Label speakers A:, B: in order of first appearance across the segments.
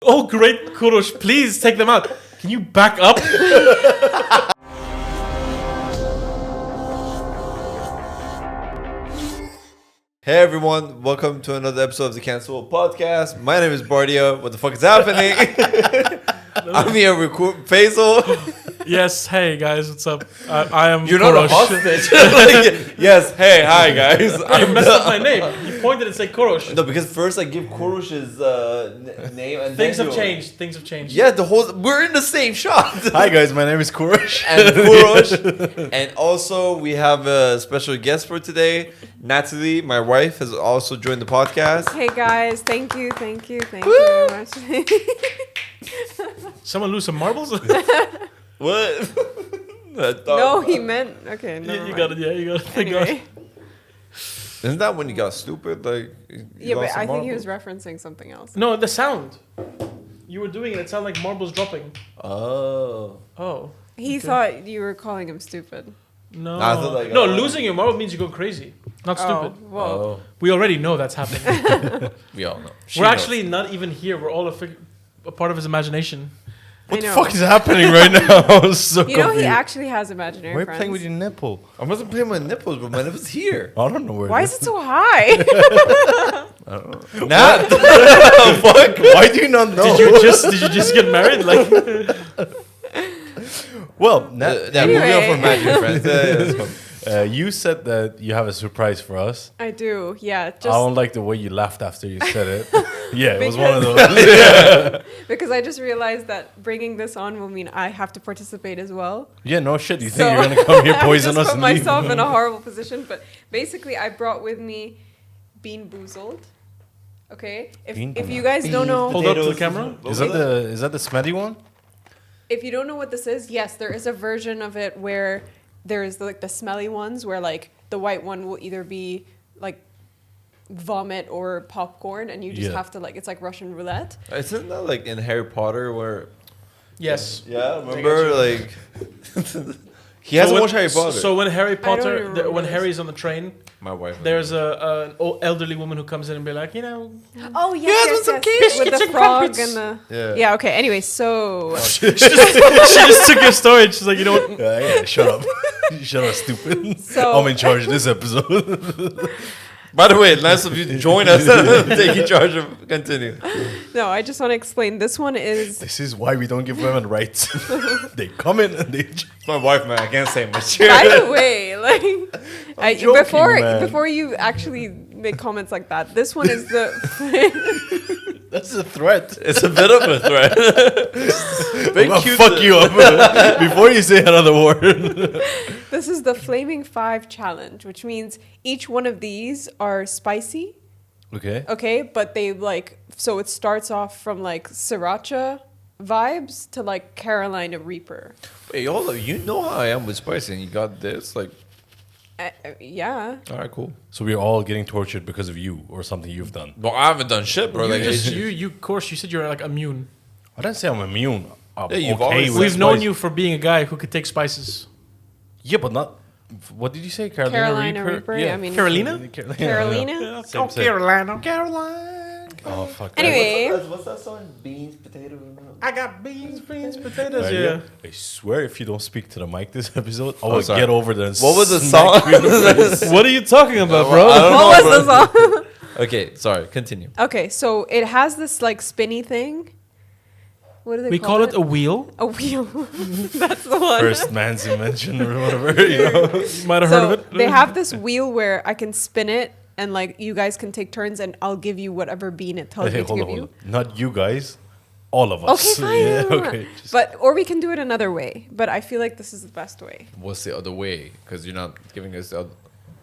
A: Oh, great, Kurosh. Please take them out. Can you back up?
B: Hey everyone, welcome to another episode of the Cancellable Podcast. My name is Bardia. What the fuck is happening? I'm here with Faisal.
A: Yes, hey guys, what's up? I am
B: You're
A: Kurosh.
B: not a hostage. Yes, hey, hi guys.
A: You messed up my name. You pointed and said Kurosh.
B: No, because first I give Kurosh's name and
A: Things
B: then
A: have changed. Things have changed.
B: Yeah, we're in the same shot.
C: Hi guys, my name is Kurosh.
B: And Kurosh. And also we have a special guest for today. Natalie, my wife, has also joined the podcast.
D: Hey guys, thank you very much.
A: Someone lose some marbles?
B: What?
D: No, he meant okay.
A: Yeah, you got it. Yeah, you got it. Thank
D: Anyway.
A: God.
B: Isn't that when you got stupid? Like,
D: Yeah, but I think he was referencing something else.
A: No, the sound. You were doing it. It sounded like marbles dropping.
B: Oh.
A: Oh.
D: He thought you were calling him stupid.
A: No.
B: I thought like,
A: no, losing your marble means you go crazy. Not stupid.
D: Oh, well.
A: We already know that's happening.
B: We all know.
A: We're actually not even here. We're all a part of his imagination.
C: What the fuck is happening right now? I'm so
D: You know
C: confused.
D: he actually has imaginary
C: Why are you
D: friends.
C: playing with your nipple?
B: I wasn't playing my nipples, but my nipples here.
C: I don't know where.
D: Why is it so high?
B: Nat,
C: fuck? Why do you not know?
A: Did you just get married? Like
C: Well,
B: yeah, moving on from Magic Friends. Let's go.
C: you said that you have a surprise for us.
D: I do, yeah. Just
C: I don't like the way you laughed after you said it. Yeah, it was one of those.
D: because I just realized that bringing this on will mean I have to participate as well.
C: Yeah, no shit. You think
D: So-
C: you're gonna come here, poison
D: I
C: us,
D: just put
C: and
D: myself
C: leave?
D: in a horrible position. But basically, I brought with me Bean Boozled. Okay,
C: Bean
D: if you
C: Boozled.
D: guys don't know,
A: hold up to the camera.
C: Is that the smelly one?
D: if you don't know what this is, yes, there is a version of it where there's like the smelly ones where like the white one will either be like vomit or popcorn, and you just
C: Yeah.
D: have to like it's like Russian roulette.
B: Isn't that like in Harry Potter where?
A: Yes.
B: Yeah, remember like. He hasn't watched Harry Potter.
A: So when Harry
D: don't
A: Potter,
D: remember
A: when
D: this.
A: Harry's on the train,
B: My wife.
A: there's an old elderly woman who comes in and be like,
D: Oh yes,
A: some
D: with
A: biscuits
D: the
A: and
D: frog
A: crumpets.
D: and the
B: Yeah.
D: Okay. Anyway, so
A: she just took your story. And she's like, you know what?
C: Yeah, shut up. Shut up, stupid.
D: So-
C: I'm in charge of this episode.
B: By the way, nice of you to join us and taking charge of. Continue.
D: no, I just want to explain. This one is
C: This is why we don't give women rights. They come in and they.
B: It's my wife, man. I can't say much.
D: by the way, like
C: joking,
D: before
C: man.
D: before you actually make comments like that, this one is the
C: That's a threat.
B: It's a bit of a threat.
C: I'm gonna fuck you up before you say another word.
D: this is the Flaming 5 challenge, which means each one of these are spicy,
C: Okay.
D: okay, but they like so it starts off from like sriracha vibes to like Carolina Reaper.
B: Hey, hold up. You know how I am with spicy, and you got this? Like,
D: Yeah.
B: all right, cool.
C: So we're all getting tortured because of you or something you've done.
B: Well, I haven't done shit, bro.
A: You
B: Like,
A: just of course, you said you're like immune.
C: I didn't say I'm immune. I'm
B: Yeah, you've
C: okay
B: always-
C: with
A: We've known
C: spice.
A: you for being a guy who could take spices.
C: Yeah, but not. What did you say?
D: Carolina Reaper? Yeah, I mean
A: Carolina?
D: Carolina.
C: Same, same.
A: Caroline.
C: Oh fuck.
D: Anyway,
B: what's that song? Beans, potatoes.
A: I got beans, potatoes.
C: Yeah.
A: Yeah.
C: I swear, if you don't speak to the mic this episode, I will
B: sorry.
C: get over there. And
B: What was the
C: smack
B: song?
C: you.
A: What are you talking about, bro?
B: I don't know,
D: what
B: bro.
D: was the song?
B: Okay, sorry. Continue.
D: Okay, so it has this like spinny thing. What do they
A: We
D: call
A: call it a wheel.
D: a wheel. That's the one.
C: First man's invention or whatever. You know.
A: You might have heard
D: So
A: of it.
D: they have this wheel where I can spin it, and like you guys can take turns, and I'll give you whatever bean it tells
C: Hey,
D: me to
C: hold
D: give
C: on,
D: you.
C: hold on. Not you guys. All of us.
D: Okay, fine.
C: Yeah, okay. Just-
D: But or we can do it another way. But I feel like this is the best way.
B: What's the other way? Because you're not giving us the other.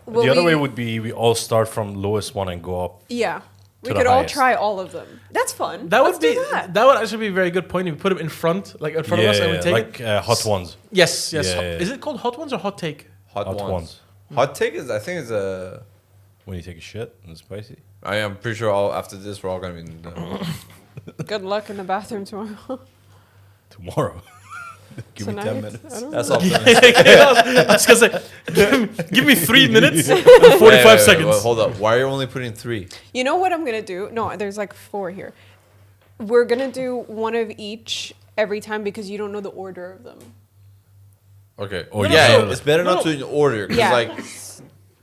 D: Will
C: the other
D: we-
C: way would be we all start from lowest one and go up.
D: Yeah, we
C: the
D: could all
C: highest.
D: try all of them. That's fun.
A: That
D: Let's
A: would be
D: do that.
A: that would actually be a very good point. If we put them in front, like in front of us, and we take
C: like
A: it.
C: hot ones.
A: Yes.
C: Yeah, yeah, yeah.
A: Is it called hot ones or hot take?
B: Hot,
C: Hot
B: ones.
C: ones.
B: Hot take is, I think, is a.
C: When you take a shit and it's spicy.
B: I am pretty sure all after this we're all gonna be.
D: Good luck in the bathroom tomorrow.
C: Tomorrow. Give me
D: Tonight?
C: 10 minutes.
D: I don't
B: That's
D: know.
B: all.
A: I was gonna say, give me 3 minutes and 45
B: Wait,
A: seconds.
B: well, hold up. Why are you only putting 3?
D: You know what I'm gonna do? No, there's like 4 here. We're gonna do one of each every time because you don't know the order of them.
B: Okay.
C: Oh,
A: No,
B: yeah,
A: no,
B: it's better
A: no,
B: not to in order. 'Cause
D: Yeah.
B: like,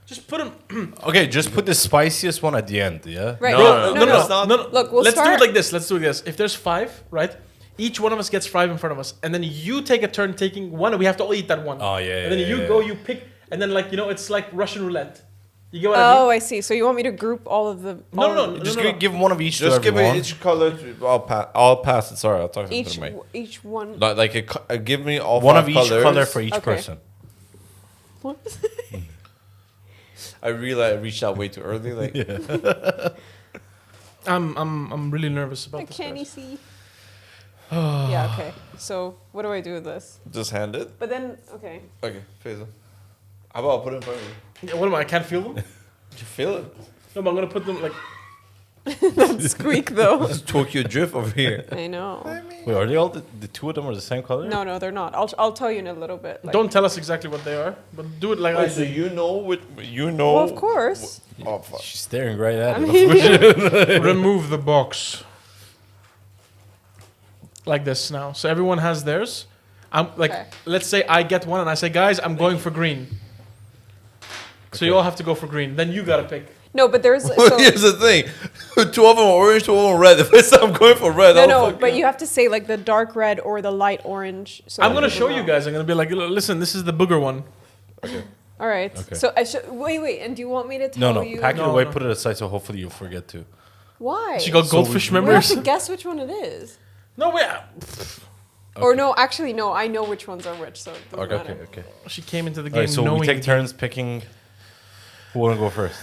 A: Just put them.
C: Okay, just put the spiciest one at the end, yeah?
D: Right.
B: No, it's not.
D: Look, we'll
A: Let's do
D: start.
A: it like this. Let's do it this. If there's 5, right? Each one of us gets 5 in front of us, and then you take a turn taking one, and we have to all eat that one.
C: Oh, yeah,
A: And then
C: yeah,
A: you
C: yeah.
A: go, you pick, and then it's like Russian roulette. You get what I mean?
D: Oh, I see. So you want me to group all of the
A: No.
C: Just give one of each
B: just
C: to
B: give
C: everyone.
B: me each color. I'll pass it. Sorry, I'll talk to
D: each
B: the mic.
D: each one.
B: Not like give me all
C: One
B: 5
C: of each
B: colors.
C: color for each
D: Okay.
C: person.
D: What?
B: I realized I reached out way too early. Like,
A: I'm really nervous about
D: I
A: this.
D: can't
A: guys.
D: see. Yeah. Okay. So what do I do with this?
B: just hand it.
D: But then, okay.
B: Okay, Faisal. How about I put it in front of you?
A: Yeah, what am I? I can't feel them.
B: Did you feel it?
A: No, but I'm gonna put them like.
D: Squeak though.
B: It's Tokyo Drift over here.
D: I know.
C: Wait, are they all the two of them are the same color?
D: No, they're not. I'll tell you in a little bit. Like,
A: Don't tell us exactly what they are, but do it like I
B: Wait, so
A: do.
B: you know what you know?
D: Well, of course.
B: Oh fuck!
C: She's staring right at
D: I
C: it.
D: mean,
A: Remove the box. Like this now. So everyone has theirs. I'm like,
D: Okay.
A: let's say I get one and I say, guys, I'm going for green. So you all have to go for green. Then you gotta pick.
D: no, but there's
B: Well, here's the thing: 2 of them are orange, 2 of them are red. If it's I'm going for red,
D: no, but you have to say like the dark red or the light orange. So
A: I'm
D: that
A: gonna
D: people
A: show you
D: know.
A: guys. I'm gonna be like, listen, this is the booger one.
D: All right.
C: Okay.
D: So I should wait. And do you want me to tell
C: No,
D: you?
C: pack it
A: No,
C: away,
A: no.
C: put it aside, so hopefully you'll forget to.
D: Why?
A: She got
C: So
A: goldfish
C: we-
D: We have
A: memories.
D: to guess which one it is.
A: No, wait.
D: Or no, actually no. I know which ones are which. So it doesn't
C: Okay,
D: matter.
C: okay.
A: She came into the game
C: Alright, so
A: knowing.
C: we take turns picking. Who wanna go first?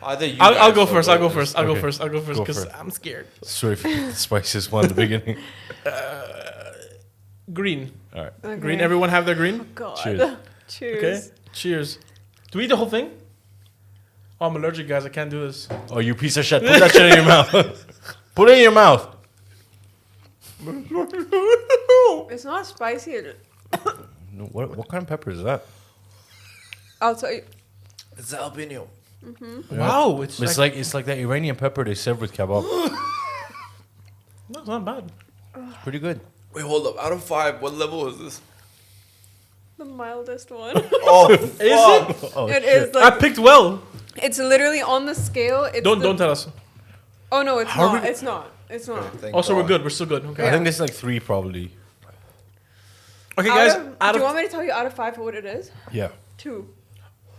A: I'll go first. I'll go first. I'll go
C: Okay.
A: first. I'll go first
C: Go
A: because
C: for it.
A: I'm scared.
C: Sorry if you picked the spiciest one at the beginning.
A: Green.
C: All right.
D: Okay.
A: Green. Everyone have their green.
D: God.
C: Cheers.
D: Cheers.
A: Okay. Cheers. Do we eat the whole thing? Oh, I'm allergic, guys. I can't do this.
C: Oh, you piece of shit! Put that shit in your mouth. Put it in your mouth.
D: It's not spicy.
C: No, what kind of pepper is that?
D: I'll tell you.
B: It's jalapeno.
A: Wow, it's
C: It's like that Iranian pepper they serve with kebab.
A: no, it's not bad.
C: It's pretty good.
B: Wait, hold up. Out of 5, what level is this?
D: The mildest one.
B: Oh,
A: Is it?
C: Oh,
D: It
C: shit.
D: is
A: I
D: like
A: picked well.
D: it's literally on the scale. It's
A: Don't tell us.
D: Oh no, it's
C: How
D: not.
C: we-
D: It's not. It's not.
B: Thank
A: Also, we're
B: God.
A: good. We're still good. Okay.
C: I think this is like 3 probably.
A: Okay, guys.
D: do you want me to tell you out of 5 what it is?
C: Yeah.
D: 2.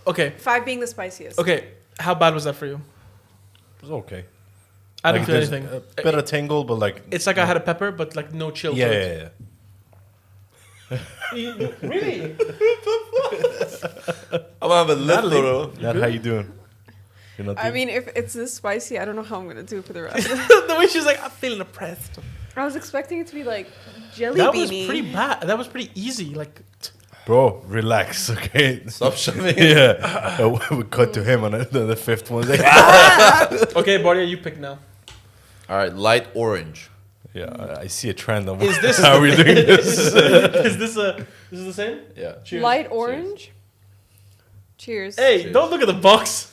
A: Okay.
D: 5 being the spiciest.
A: Okay. How bad was that for you?
C: It was okay.
A: I
C: Like,
A: didn't feel
C: there's
A: anything.
C: A bit of tingle, but like.
A: It's like I had a pepper, but like no chill.
C: Yeah,
A: to
C: yeah,
A: it.
C: yeah.
A: Really?
B: I'm gonna have a lip
A: Natalie.
B: though.
C: Nat, how you doing? You're not
D: I
C: doing-
D: mean, if it's this spicy, I don't know how I'm gonna do for the rest.
A: The way she's like, I'm feeling oppressed.
D: I was expecting it to be like jelly
A: That was
D: beanie.
A: pretty bad. That was pretty easy. Like,
C: Bro, relax, okay?
B: Stop shoving.
C: Yeah. We cut to him on the 5th one.
A: okay, Bardia, you pick now.
B: All right, light orange.
C: Yeah, I see a trend on
A: Is this-
C: how we're doing this.
A: Is this the same?
B: Yeah.
A: Cheers.
D: Light orange. Cheers.
A: Hey,
B: Cheers.
A: don't look at the box.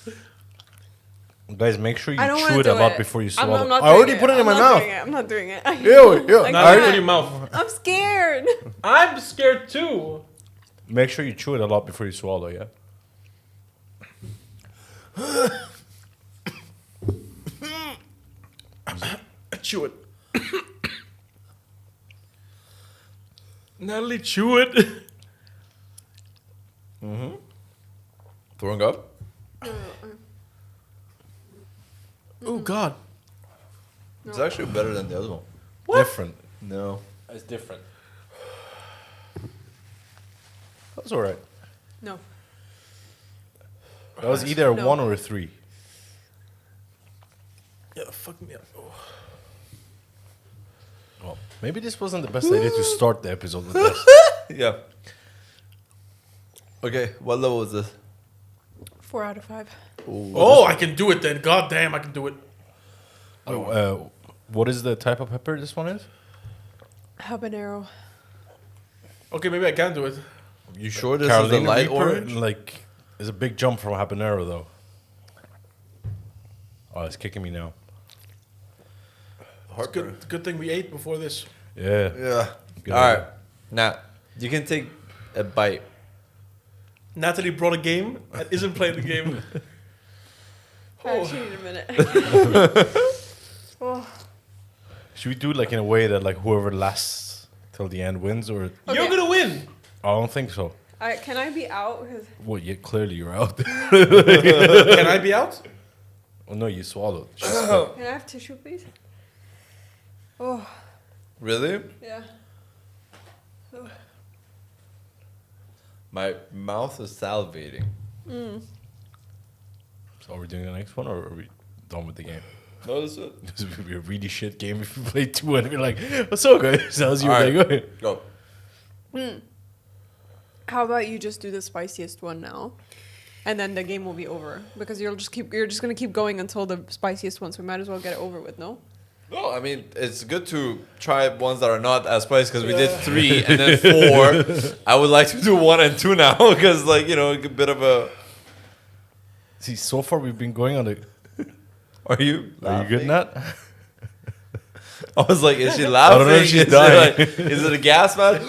C: Guys, make sure you
D: I don't
C: chew
D: wanna
C: it
D: do
C: a lot
D: it.
C: before you
D: I'm
C: swallow.
D: not
C: I already
D: doing
C: put it in
D: I'm
C: my
D: not
C: mouth.
D: doing it. I'm not doing it.
C: Ew.
D: I
A: Now
D: can't.
A: put it in your mouth.
D: I'm scared.
A: I'm scared too.
C: Make sure you chew it a lot before you swallow, yeah?
A: Chew it. Natalie, chew it.
B: Throwing up.
A: Oh God.
B: It's actually better than the other one.
C: Different.
B: No.
C: It's different. That's alright.
D: No.
C: That was either a
D: No.
C: 1 or a 3.
A: Yeah, fuck me up. Oh.
C: Well, maybe this wasn't the best idea to start the episode with this.
B: Yeah. Okay, what level is this?
D: 4 out of 5.
A: Oh, I can do it then. God damn, I can do it.
C: What is the type of pepper this one is?
D: Habanero.
A: Okay, maybe I can do it.
B: You sure this is the light
C: Reaper,
B: orange?
C: Like, it's a big jump from habanero, though. Oh, it's kicking me now.
B: Heartburn.
A: Good thing we ate before this.
C: Yeah.
B: Yeah.
C: Good
B: All right.
C: idea.
B: Now, you can take a bite.
A: Natalie brought a game and isn't playing the game.
D: I actually need a minute. Oh.
C: Should we do it like in a way that like whoever lasts till the end wins, or
D: Okay.
A: You're gonna win.
C: I don't think so.
D: Can I be out? 'Cause-
C: Well, yeah, clearly you're out.
A: Can I be out?
C: Oh no, you swallowed.
D: Can I have tissue, please? Oh,
B: Really?
D: yeah.
B: My mouth is salivating.
C: So are we doing the next one, or are we done with the game?
B: No, this is it.
C: This would be a really shit game if we play 2 and we're like, "What's so good?" How's your
B: All
C: day
B: right.
C: going?
B: Go.
D: How about you just do the spiciest one now, and then the game will be over because you're just gonna keep going until the spiciest one. So we might as well get it over with. No.
B: No, I mean, it's good to try ones that are not as spicy because we did 3 and then 4. I would like to do 1 and 2 now because, like, you know, a bit of a.
C: See, so far we've been going on the.
B: Are you?
C: Are you good, Nat?
B: I was like, is she laughing?
C: I don't know if she's
B: is
C: dying.
B: It like, is it a gas mask?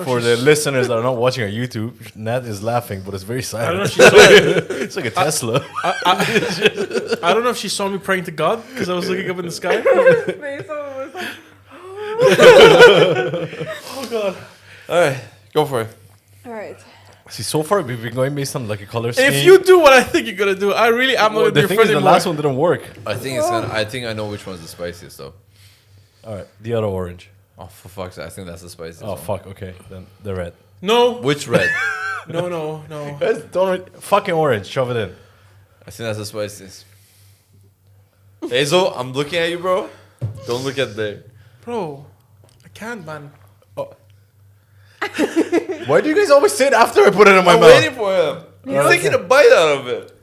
C: For the listeners that are not watching on YouTube, Nat is laughing, but it's very
A: I don't know if
C: silent.
A: she saw
C: It's like a Tesla.
A: I don't know if she saw me praying to God because I was looking up in the sky.
B: Oh, God. All right, go for it.
D: All right.
C: See, so far we've been going based on like a color scheme.
A: If you do what I think you're gonna do, I really am not
C: Well,
A: gonna be
C: the
A: your
C: thing
A: friend
C: is, the
A: anymore.
C: last one didn't work.
B: I think it's gonna. I think I know which one's the spiciest though.
C: All right, the other orange.
B: Oh, for fuck's sake! I think that's the spiciest.
C: Oh
B: one.
C: fuck. Okay, then the red.
A: No,
B: Which red?
A: no.
C: Guys, don't fucking orange. Shove it in.
B: I think that's the spiciest. Hazel, I'm looking at you, bro. Don't look at the.
A: Bro, I can't, man.
C: Why do you guys always say it after I put it in my
B: I'm
C: mouth?
B: waiting for him. He's taking a bite out of it.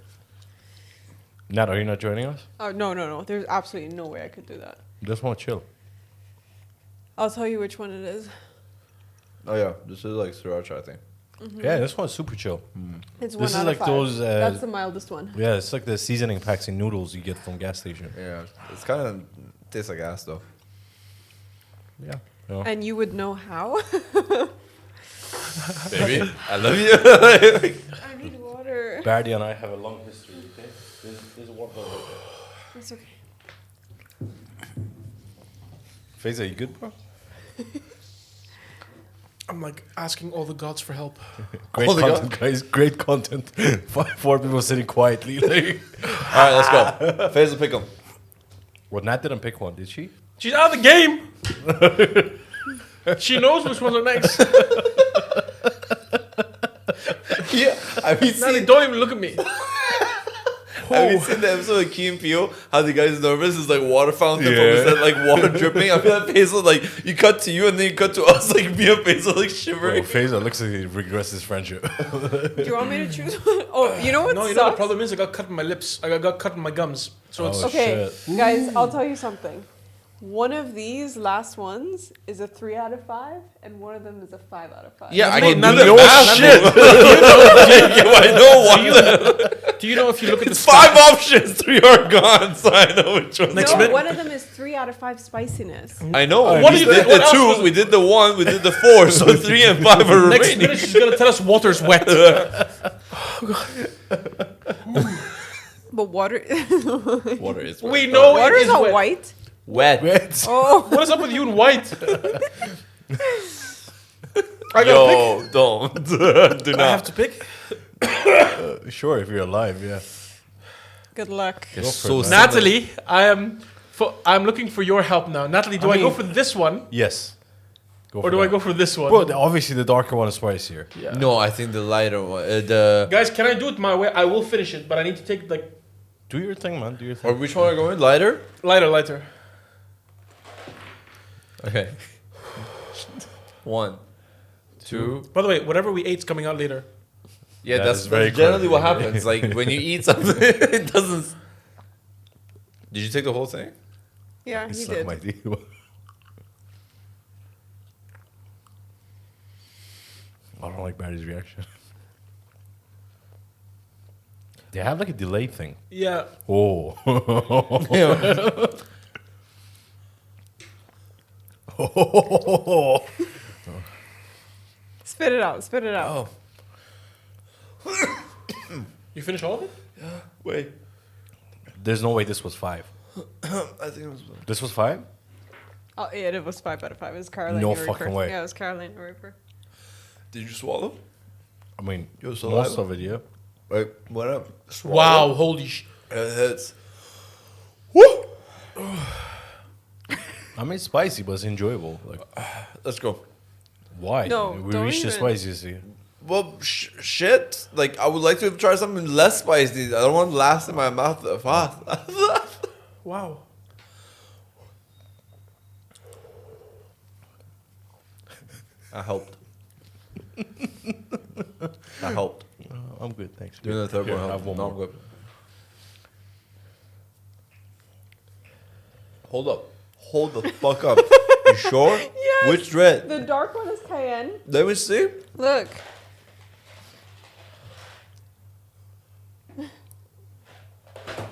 C: Nat, are you not joining us?
D: Oh no. There's absolutely no way I could do that.
C: Just want to chill.
D: I'll tell you which one it is.
B: Oh yeah, this is like sriracha, I think.
C: Yeah, this one's super chill.
D: It's
C: This
D: one
C: is
D: out
C: like
D: of 5.
C: those,
D: That's the mildest one.
C: Yeah, it's like the seasoning packs in noodles you get from gas station.
B: Yeah, it's kind of tastes like ass though.
C: Yeah. No.
D: And you would know how.
B: Baby, I love you.
D: I need water.
C: Bardi and I have a long history. Okay, there's one.
D: It's okay.
C: Faza, you good, bro?
A: I'm like asking all the gods for help.
C: Great
B: Oh, they
C: content, guys. Great content. Four people sitting quietly. Like.
B: All right, let's go. Faisal, pick him.
C: Well, Nat didn't pick one, did she?
A: She's out of the game. She knows which ones are next.
B: Yeah, have you
A: Natalie,
B: seen?
A: don't even look at me.
B: Have you seen the episode of Key and Peele? How the guy's nervous is like water fountain
C: Yeah.
B: from his head, like water dripping. I feel like Faisal, like you cut to you and then you cut to us, like me and Faisal, like
C: Oh,
B: shivering.
C: Faza looks like he regrets his friendship.
D: Do you want me to choose one? Oh, you know what
A: No, you
D: sucks?
A: know the problem is I got cut in my lips. I got cut in my gums. So it's
C: Oh,
D: Okay,
C: shit.
D: guys, I'll tell you something. One of these last ones is a 3 out of 5, and one of them is a 5 out of 5.
B: Yeah, I
A: Natalie,
B: can
A: Natalie,
B: do the math. I know one.
A: do you know if you look at
B: It's
A: the
B: 5 options, 3 are gone, so I know which one.
A: Next
D: No,
A: minute.
D: one of them is 3 out of 5 spiciness.
B: I know.
A: What
B: we
A: do you
B: did
A: think- what
B: the
A: else was
B: 2,
A: it?
B: we did the 1, we did the 4, so 3 and 5 are
A: next
B: remaining.
A: minute she's gonna tell us water's wet.
D: But water,
B: Water is wet.
A: We know
D: water
A: it
D: is
A: is
D: not
A: wet.
D: white.
B: Wet.
D: Oh,
A: What is up with you in white? I gotta
B: Yo, don't. Do
A: pick. I
B: not.
A: have to pick.
C: Sure, if you're alive, yeah.
D: good luck.
B: You're
C: Go
B: so
C: for it, man.
B: similar.
A: Natalie, I'm looking for your help now. Natalie, do I,
C: I
A: go
C: mean-
A: for this one
C: Yes. Go
A: or
C: for
A: do I
C: that.
A: go for this one?
C: Bro, obviously the darker one is spicier.
A: Yeah.
B: No, I think the lighter one. The
A: Guys, can I do it my way? I will finish it, but I need to take like
C: Do your thing, man. Do your
B: or
C: thing.
B: which one are going? Lighter?
A: lighter.
B: Okay. 1, 2.
A: By the way, whatever we ate is coming out later.
B: Yeah,
C: That
B: that's
C: is very
B: generally what
C: correct.
B: happens. Like when you eat something, it doesn't. Did you take the whole thing?
D: Yeah, he
C: Suck
D: did.
C: my dick. I don't like Barry's reaction. They have like a delay thing.
A: Yeah.
C: Oh.
D: Spit it out. Spit it out.
B: Oh,
A: You finish all of it?
B: wait.
C: There's no way this was 5.
B: I think it was.
C: This was 5?
D: Oh, yeah, it was 5 out of 5. It was Carolina
C: No
D: Reaper.
C: fucking way.
D: Yeah, it was Carolina Reaper.
B: Did you swallow?
C: I mean,
B: Yo,
C: most
B: saliva?
C: of it, yeah.
B: Wait, what up?
A: Wow, holy sh...
B: It hits.
C: I mean, it's spicy, but it's enjoyable. Like,
B: Let's go.
C: why?
D: No,
C: we
D: don't
C: reached the
D: even.
C: spiciest here.
B: Well, shit. Like, I would like to try something less spicy. I don't want to last in my mouth that fast.
A: Wow.
B: I helped. I helped.
C: I'm good, thanks.
B: Doing the third
C: Here,
B: one
C: have
B: helped.
C: one
B: No,
C: more.
B: I'm good. Hold up. Hold the fuck up. You sure?
D: Yes.
B: Which dread?
D: The dark one is cayenne.
B: Let me see.
D: Look.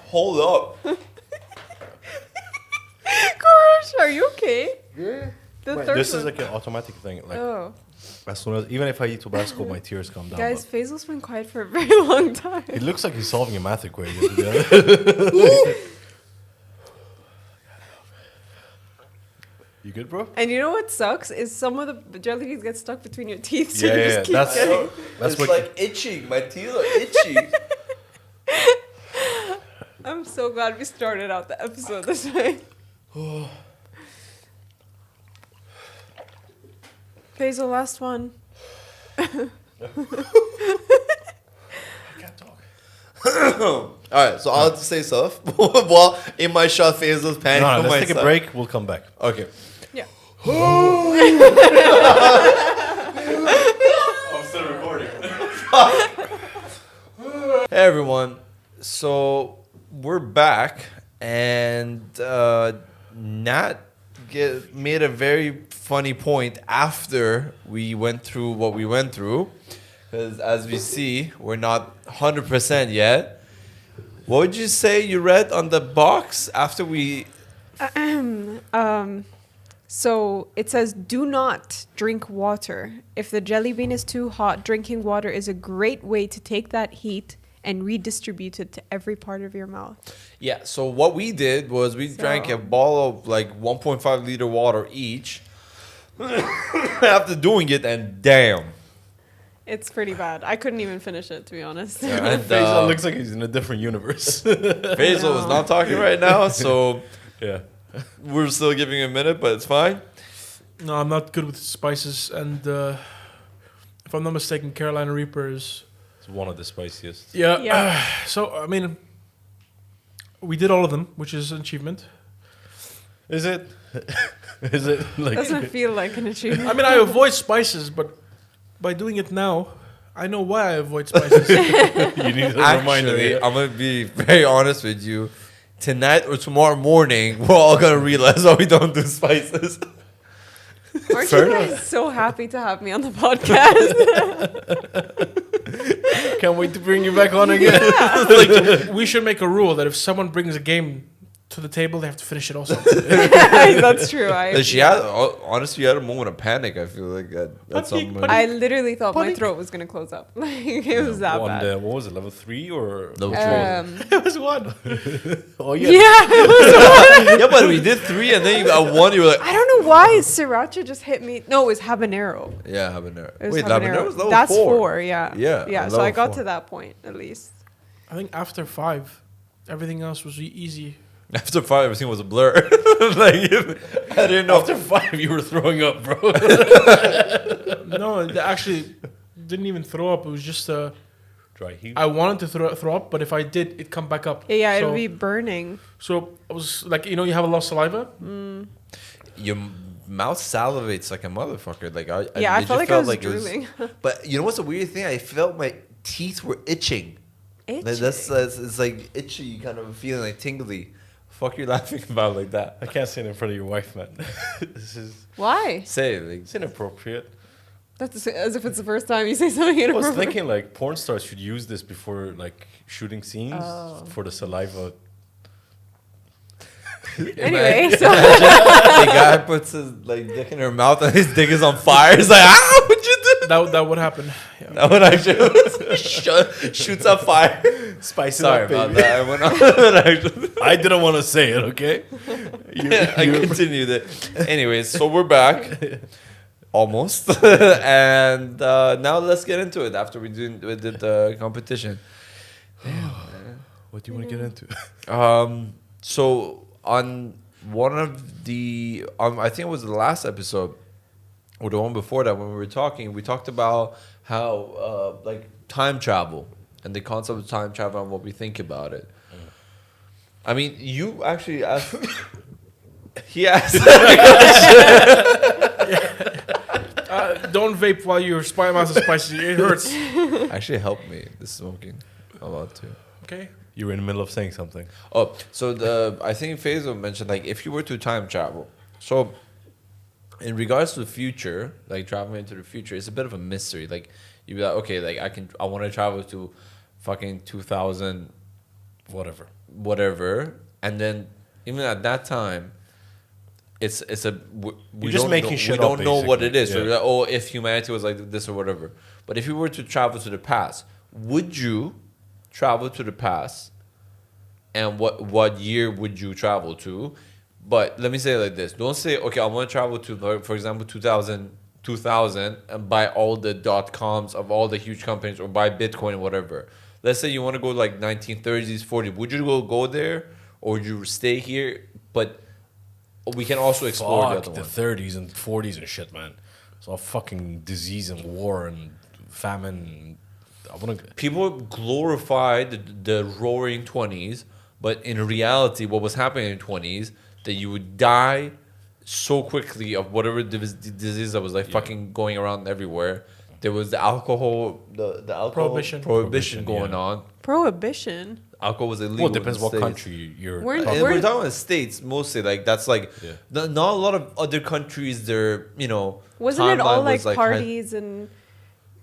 B: Hold up.
D: Gosh, are you okay?
B: Yeah.
D: The
C: Wait,
D: third
C: this
D: one.
C: is like an automatic thing. Like,
D: Oh.
C: as soon as, even if I eat Tabasco, my tears come down.
D: Guys,
C: but
D: Faisal's been quiet for a very long time.
C: it looks like he's solving a math equation. To be honest. You good, bro?
D: And you know what sucks is some of the jelly beans get stuck between your teeth, so
C: Yeah,
D: you
C: yeah,
D: just
C: yeah,
D: keep
C: that's-
D: getting.
C: That's
B: It's
C: what.
B: like itchy. My teeth are itchy.
D: I'm so glad we started out the episode this way. Faisal, last one.
C: I can't talk.
B: Alright, so I'll have to say stuff. While in my shot phase of panic
C: No,
B: on
C: let's
B: my
C: take a
B: side.
C: break. We'll come back.
B: Okay.
D: Yeah.
C: I'm still recording.
B: Hey everyone. So we're back and Nat made a very funny point after we went through what we went through. Because as we see, we're not 100% yet. What would you say you read on the box after we...
D: So it says, do not drink water. If the jelly bean is too hot, drinking water is a great way to take that heat and redistribute it to every part of your mouth.
B: Yeah, so what we did was we drank a ball of like 1.5 liter water each after doing it, and damn.
D: It's pretty bad. I couldn't even finish it, to be honest.
B: And
C: Faisal looks like he's in a different universe.
B: Faisal is not talking right now, so
C: Yeah.
B: we're still giving him a minute, but it's fine.
A: No, I'm not good with spices, and if I'm not mistaken, Carolina Reaper is...
C: It's one of the spiciest.
A: Yeah.
D: Yeah.
A: So, I mean, we did all of them, which is an achievement.
C: Is it? Is it like?
D: Doesn't feel like an achievement.
A: I mean, I avoid spices, but by doing it now, I know why I avoid spices.
C: You need to remind
B: Actually,
C: me.
B: I'm going to be very honest with you. Tonight or tomorrow morning, we're all going to realize why we don't do spices.
D: Aren't
C: Fair
D: you guys so happy to have me on the podcast?
C: Can't wait to bring you back on again.
A: Like, we should make a rule that if someone brings a game to the table, they have to finish it also.
D: That's true.
B: She had, honestly, had a moment of panic, I feel like, at some point.
D: I literally thought my throat was gonna close up. Like it was that
C: On
D: bad.
C: the, what was it, level 3 or?
B: Level
A: It was one.
C: Oh yeah.
D: Yeah, it was.
B: Yeah, but we did 3 and then you got 1, you were like,
D: I don't know why sriracha just hit me. No, it was habanero.
B: yeah, habanero.
D: It was
B: Wait,
D: habanero.
B: habanero was level
D: That's
B: 4.
D: 4. Yeah.
B: Yeah,
D: Yeah. So
B: level
D: I got
B: 4.
D: to that point at least.
A: I think after 5, everything else was easy.
B: After 5, everything was a blur. Like, I didn't know.
C: After 5, you were throwing up, bro.
A: No, it actually didn't even throw up. It was just
C: Dry heat.
A: I wanted to throw up, but if I did, it'd come back up.
D: Yeah,
A: so,
D: it'll be burning.
A: So I was like, you know, you have a lot of saliva.
B: Your mouth salivates like a motherfucker. Like I
D: I felt
B: legit
D: like I was
B: it
D: drooling.
B: But you know what's the weird thing? I felt my teeth were itching. Like, that's it's like itchy kind of feeling, like tingly. Fuck, you laughing about like that?
C: I can't say it in front of your wife, man. This is
D: Why?
B: Say it, like,
C: it's inappropriate.
D: That's as if it's the first time you say something
C: I was
D: inappropriate.
C: thinking like porn stars should use this before like shooting scenes for the saliva.
D: Anyway, so
B: The guy puts his like dick in her mouth and his dick is on fire. He's like, what'd you do?
A: That would happen. Yeah.
B: That would actually shoots up fire.
C: Spice
B: Sorry
C: it up,
B: about
C: baby.
B: that. I went on. Actually.
C: I didn't want to say it, okay?
B: I continued it. Anyways, so we're back. Almost. And now let's get into it after we did the competition.
C: What do you want to get into?
B: So on one of the, I think it was the last episode, or the one before that, when we were talking, we talked about how like time travel and the concept of time travel and what we think about it. I mean, you actually asked. He asked.
A: Don't vape while you're master spicy. It hurts.
B: Actually, helped me. The smoking a lot too.
A: Okay.
C: You were in the middle of saying something.
B: Oh, so I think Faisal mentioned like if you were to time travel. So in regards to the future, like traveling into the future, it's a bit of a mystery. Like you'd be like, okay, like I want to travel to fucking 2000 whatever, and then even at that time, it's we
C: just
B: don't
C: making
B: know,
C: shit
B: we
C: up,
B: don't know what it is. So
C: basically.
B: we're like, oh, if humanity was like this or whatever. But if you were to travel to the past, would you travel to the past? And what year would you travel to? But let me say it like this. Don't say, okay, I want to travel to, for example, 2000 and buy all the .coms of all the huge companies or buy Bitcoin or whatever. Let's say you want to go like 1930s, 40s. Would you go there or would you stay here? But we can also explore the other
C: the
B: one.
C: 30s and 40s and shit, man. It's all fucking disease and war and famine. I want to.
B: People glorify the roaring 20s, but in reality, what was happening in the 20s, that you would die so quickly of whatever disease that was like fucking going around everywhere. There was the alcohol, the alcohol prohibition going on.
D: prohibition.
B: Alcohol was illegal.
C: Well, it depends
B: in the
C: what
B: States.
C: country you're.
D: We're-
B: And we're talking about the States mostly. Like that's like not a lot of other countries. Their
D: Wasn't it all
B: timeline
D: like
B: was,
D: parties and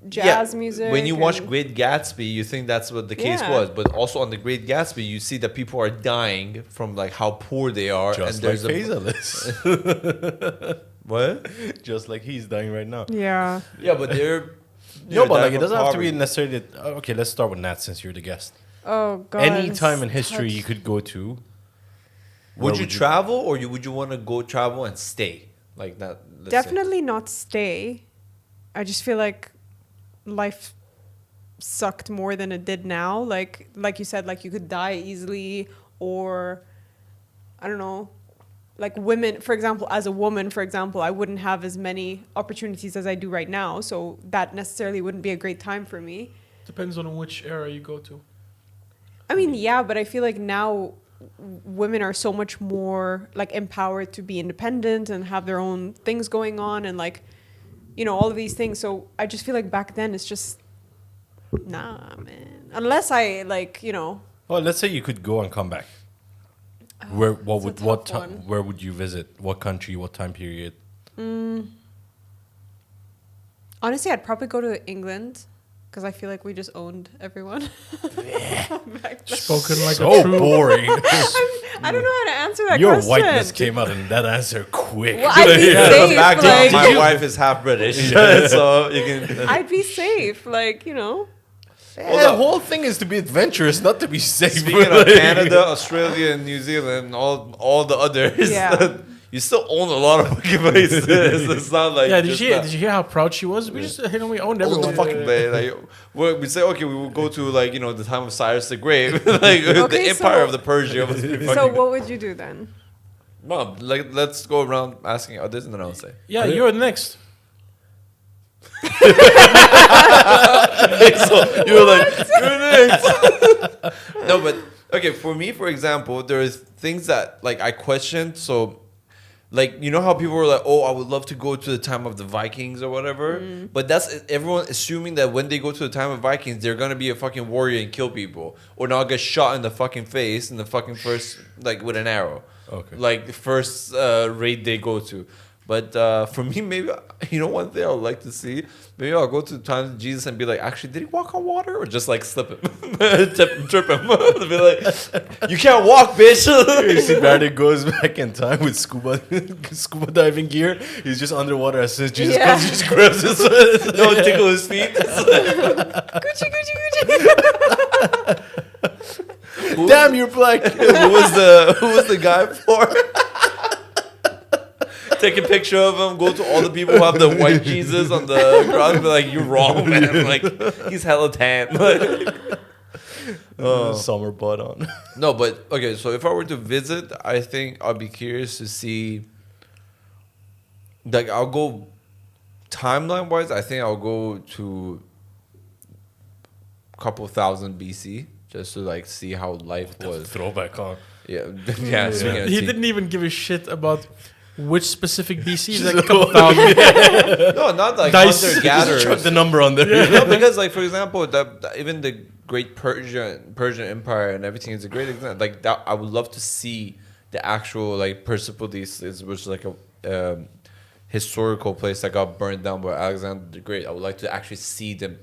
D: jazz music?
B: When you watch
D: and-
B: Great Gatsby, you think that's what the case
D: Yeah.
B: was, but also on the Great Gatsby, you see that people are dying from like how poor they are,
C: Just
B: and there's
C: like Faisal is.
B: what?
C: Just like he's dying right now.
D: Yeah.
B: Yeah, but they're
C: No, but like
B: dying
C: it
B: from
C: doesn't have to be
B: poverty.
C: necessarily. Okay, let's start with Nat since you're the guest.
D: Oh god.
C: Any
D: it's
C: time in history
D: such-
C: you could go to.
B: Would
C: where
B: you travel, or would you want to go travel and stay like that? let's say?
D: Definitely not stay. I just feel like life sucked more than it did now. Like you said, like you could die easily, or I don't know. Like women, for example, as a woman, for example, I wouldn't have as many opportunities as I do right now. So that necessarily wouldn't be a great time for me.
A: Depends on which era you go to.
D: I mean, yeah, but I feel like now women are so much more like empowered to be independent and have their own things going on and like, all of these things. So I just feel like back then it's just, nah, man. Unless I like,
C: Well, let's say you could go and come back. Where? What
D: it's a
C: would?
D: tough one.
C: Where would you visit? What country? What time period?
D: honestly, I'd probably go to England because I feel like we just owned everyone. Back then.
A: Spoken like
C: So
A: a true.
C: boring.
D: I don't know how to answer that
C: Your
D: question.
C: whiteness came out in that answer quick.
D: Well, I'd be
B: Yeah,
D: safe.
B: back to
D: like,
B: my wife is half British, so you can.
D: I'd be safe. Like,
C: Well,
B: Hold
C: the
B: up.
C: whole thing is to be adventurous, not to be safe.
B: Speaking of Canada, Australia, and New Zealand, all the others,
D: Yeah.
B: you still own a lot of fucking places. It's not like
A: Yeah, did
B: just
A: you hear?
B: that.
A: Did you hear how proud she was? We just, we owned
B: All the
A: everyone.
B: fucking place. Like, we say, okay, we will go to like the time of Cyrus the Great, like the
D: Okay,
B: empire
D: so-
B: of the Persia. Was pretty
D: so
B: fucking-
D: what would you do then?
B: Mom, like, let's go around asking others, and then I'll say.
A: Yeah, you're next.
B: So you were like, you're next. No, but okay. For me, for example, there's things that like I questioned. So, like how people were like, "Oh, I would love to go to the time of the Vikings or whatever." But that's everyone assuming that when they go to the time of Vikings, they're gonna be a fucking warrior and kill people, or not get shot in the fucking face in the fucking first with an arrow.
C: Okay.
B: Like the first raid they go to. But for me, maybe, one thing I would like to see, maybe I'll go to the time of Jesus and be like, actually, did he walk on water or just like slip him, trip him? Be like, you can't walk, bitch.
C: You see, Brandon goes back in time with scuba diving gear. He's just underwater as soon as Jesus comes, he just grabs his
B: Don't tickle his feet.
D: Gucci, Gucci, Gucci.
C: Damn, you're black.
B: Who was the guy for? Take a picture of him, go to all the people who have the white Jesus on the ground and be like, you're wrong, man. Like, he's hella tan.
C: Summer butt on.
B: No, but okay, so if I were to visit, I think I'd be curious to see, like, I'll go timeline wise, I think I'll go to a couple thousand BC just to like see how life was.
C: Throwback on.
B: Yeah, yeah.
A: He didn't even give a shit about which specific BC. He's like a couple thousand.
B: No, not like
A: Dice.
B: hunter gatherers.
C: Chuck the number on there.
B: No, because like for example, even the great Persian Empire and everything is a great example. Like that, I would love to see the actual like Persepolis, which is like a historical place that got burned down by Alexander the Great. I would like to actually see the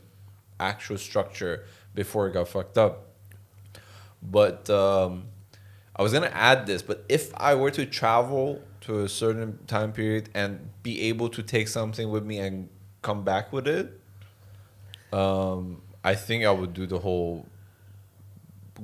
B: actual structure before it got fucked up. But I was gonna add this, but if I were to travel to a certain time period and be able to take something with me and come back with it, I think I would do the whole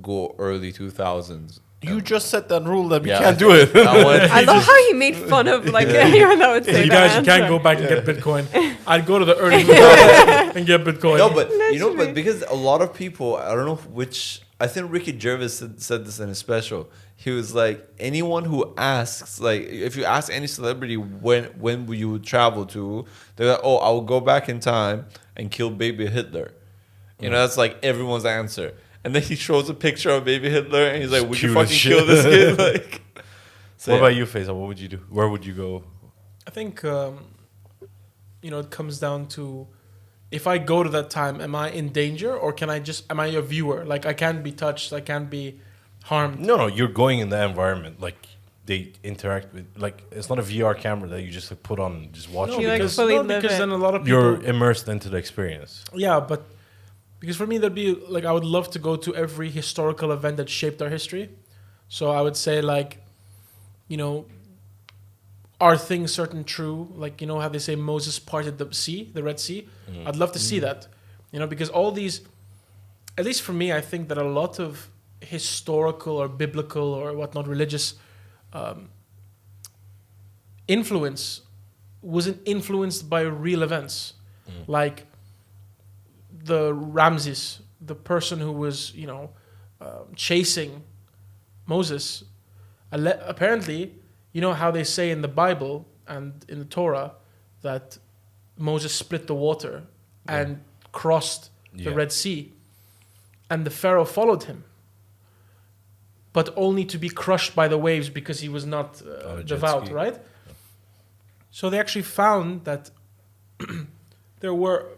B: go early 2000s.
C: You just set that rule that we
B: Yeah,
C: can't do it.
D: I love how he made fun of like anyone that would say
A: You
D: that
A: guys, you can't
D: answer.
A: go back and get Bitcoin. I'd go to the early 2000s and get Bitcoin.
B: No, but
D: Literally.
B: but because a lot of people, I don't know which, I think Ricky Gervais said this in his special. He was like, anyone who asks, like, if you ask any celebrity when you would travel to, they're like, oh, I will go back in time and kill baby Hitler. You know, that's like everyone's answer. And then he shows a picture of baby Hitler and he's like, would you
C: Cute as
B: fucking
C: shit.
B: kill this kid? Like, so
C: What
B: yeah.
C: about you, Faisal? What would you do? Where would you go?
A: I think it comes down to, if I go to that time, am I in danger or am I a viewer? Like, I can't be touched, I can't be harmed.
C: No, you're going in the environment. Like, they interact with, like, it's not a VR camera that you just like, put on and just watch
A: No,
C: it.
D: You, like,
A: because,
D: fully
A: no,
D: live
A: because
D: it.
A: then a lot of people...
C: You're immersed into the experience.
A: Yeah, but because for me, that'd be like, I would love to go to every historical event that shaped our history. So I would say, like, are things certain true? Like, how they say Moses parted the Red Sea? I'd love to see that. Because all these, at least for me, I think that a lot of historical or biblical or whatnot, religious influence wasn't influenced by real events. Like the Ramses, the person who was, chasing Moses. Apparently, how they say in the Bible and in the Torah that Moses split the water and crossed the Red Sea, and the Pharaoh followed him, but only to be crushed by the waves because he was not devout, right? So they actually found that there were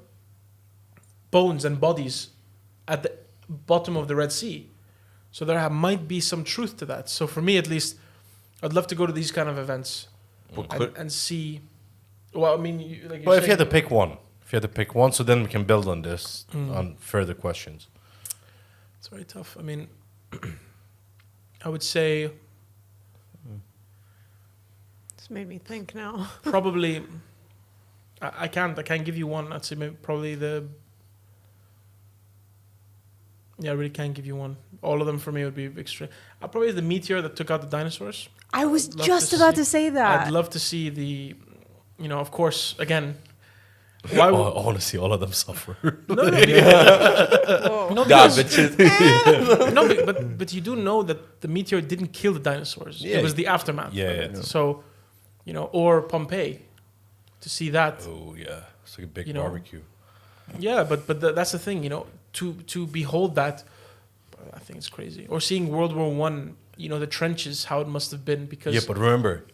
A: bones and bodies at the bottom of the Red Sea. So there might be some truth to that. So for me, at least, I'd love to go to these kind of events and see. Well, I mean,
C: But if you had to pick one, so then we can build on this, on further questions.
A: It's very tough. I mean, I would say
D: It's made me think now.
A: probably. I can't give you one. I'd say maybe probably I really can't give you one. All of them for me would be extreme. Probably the meteor that took out the dinosaurs.
D: I was
A: I'd love
D: just
A: to
D: about
A: see-
D: to say that.
A: I'd love to see the, of course, again. Why would,
C: I want to see all of them suffer.
A: no,
D: Whoa.
A: no,
B: God,
A: because-
B: bitches.
A: no, but you do know that the meteor didn't kill the dinosaurs.
C: Yeah.
A: It was the aftermath.
C: Yeah,
A: of it.
C: yeah.
A: So, or Pompeii, to see that.
C: Oh yeah, it's like a big
A: You know,
C: barbecue.
A: Yeah, but that's the thing. To behold that, I think it's crazy. Or seeing World War One. The trenches, how it must have been because.
C: Yeah, but remember,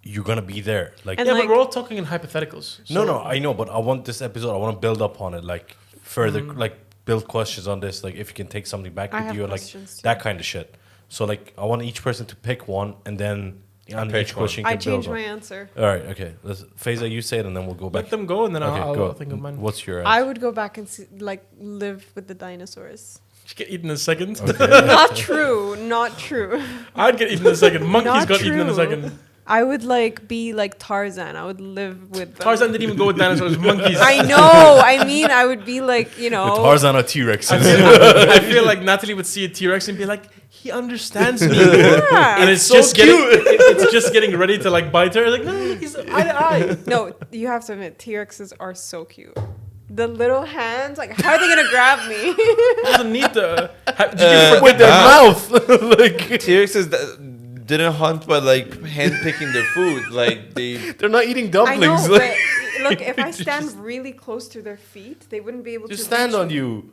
C: you're gonna be there. Like,
D: And
A: Yeah,
D: like-
A: but we're all talking in hypotheticals. So
C: no, I know, but I want this episode. I want to build up on it, like further, like build questions on this. Like, if you can take something back
D: I
C: with
D: have
C: you, like
D: questions too.
C: that kind of shit. So, like, I want each person to pick one, and then on
B: Pick
C: each
B: one.
C: question.
D: I
C: can build
D: changed
C: on.
D: my answer.
C: All right, okay. Faiza, you say it, and then we'll go back.
A: Let them go, and then
C: Okay,
A: I'll
C: go.
A: think of mine.
C: What's your
D: I
C: answer?
D: would go back and live with the dinosaurs.
A: Get eaten in a second.
C: Okay.
D: Not true. Not true.
A: I'd get eaten in a second. Monkeys
D: Not
A: got eaten in a
D: true.
A: second.
D: I would be like Tarzan. I would live with them.
A: Tarzan didn't even go with dinosaurs. Monkeys.
D: I know. I mean, I would be like,
C: The Tarzan or T-Rex.
A: I feel like Natalie would see a T-Rex and be like, he understands me.
D: Yeah.
A: And it's
C: so
A: just
C: cute.
A: it's just getting ready to like bite her. Like, no, look, he's eye to eye.
D: No, you have to admit, T-Rexes are so cute. The little hands, like, how are they gonna grab me?
A: He doesn't need to. Did you forget
C: With their mouth. Like,
B: T-Rexes didn't hunt by like handpicking their food. Like
C: they're not eating
D: I
C: dumplings.
D: know,
C: Like,
D: but look, if I stand really close to their feet, they wouldn't be able
C: just
D: to
C: stand
D: reach
C: on
D: me.
C: you.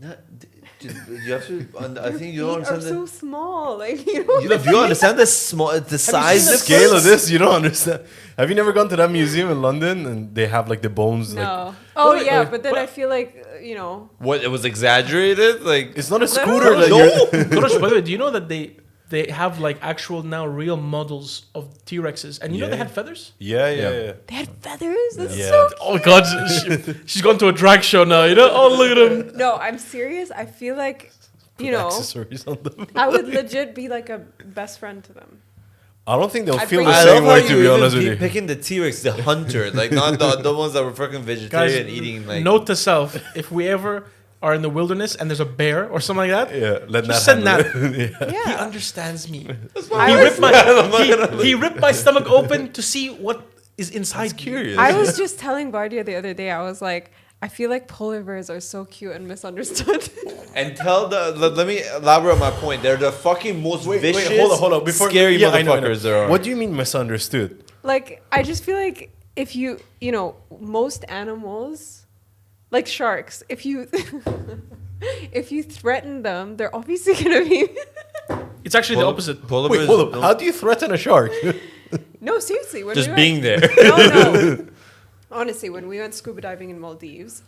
B: you have to. I think you
D: Feet
B: don't
D: are
B: understand.
D: so small, like you know.
B: Do you understand the size
C: The scale of this, you don't understand. Have you never gone to that museum in London and they have like the bones? Like,
D: No. Oh
A: Wait,
D: yeah,
A: wait,
D: but then
A: what?
D: I feel like you know.
B: What, it was exaggerated? Like
C: it's not a
D: No.
C: scooter. That
B: No.
C: you're-
A: Korosh, by the way, do you know that they have like actual now real models of T-Rexes, and you know they
C: Yeah.
A: had feathers?
C: yeah, yeah.
D: They had feathers. That's
C: Yeah.
D: so.
A: Oh god, she's gone to a drag show now. You know? Oh look at him.
D: No, I'm serious. I feel like, you know,
C: Accessories on them.
D: I would legit be like a best friend to them.
C: I don't think they'll
D: I'd
C: feel
D: bring
C: the
B: I
C: same
B: love how
C: way, to be
B: you
C: honest with
B: even
C: you.
B: picking the T-Rex, the hunter, like not the ones that were fucking vegetarian eating like.
A: Note to self: if we ever are in the wilderness and there's a bear or something like that,
C: Yeah, let
A: just
C: that
A: send
C: happen.
A: that.
C: Yeah.
A: He
D: Yeah.
A: understands me.
D: I
A: He
D: was-
A: ripped he ripped my stomach open to see what is inside.
B: Curious.
D: I was just telling Bardia the other day. I was like, I feel like polar bears are so cute and misunderstood.
B: And let me elaborate on my point. They're the fucking most vicious,
C: hold on.
B: scary
C: Yeah, I know.
B: motherfuckers there are.
C: What do you mean misunderstood?
D: Like, I just feel like if you know, most animals, like sharks, if you if you threaten them, they're obviously gonna be.
A: It's actually the opposite.
B: Polar
C: Wait,
B: bears
C: hold up.
B: don't-
C: How do you threaten a shark?
D: No, seriously. When
B: just
D: we
B: being
D: went,
B: there.
D: No. Honestly, when we went scuba diving in Maldives,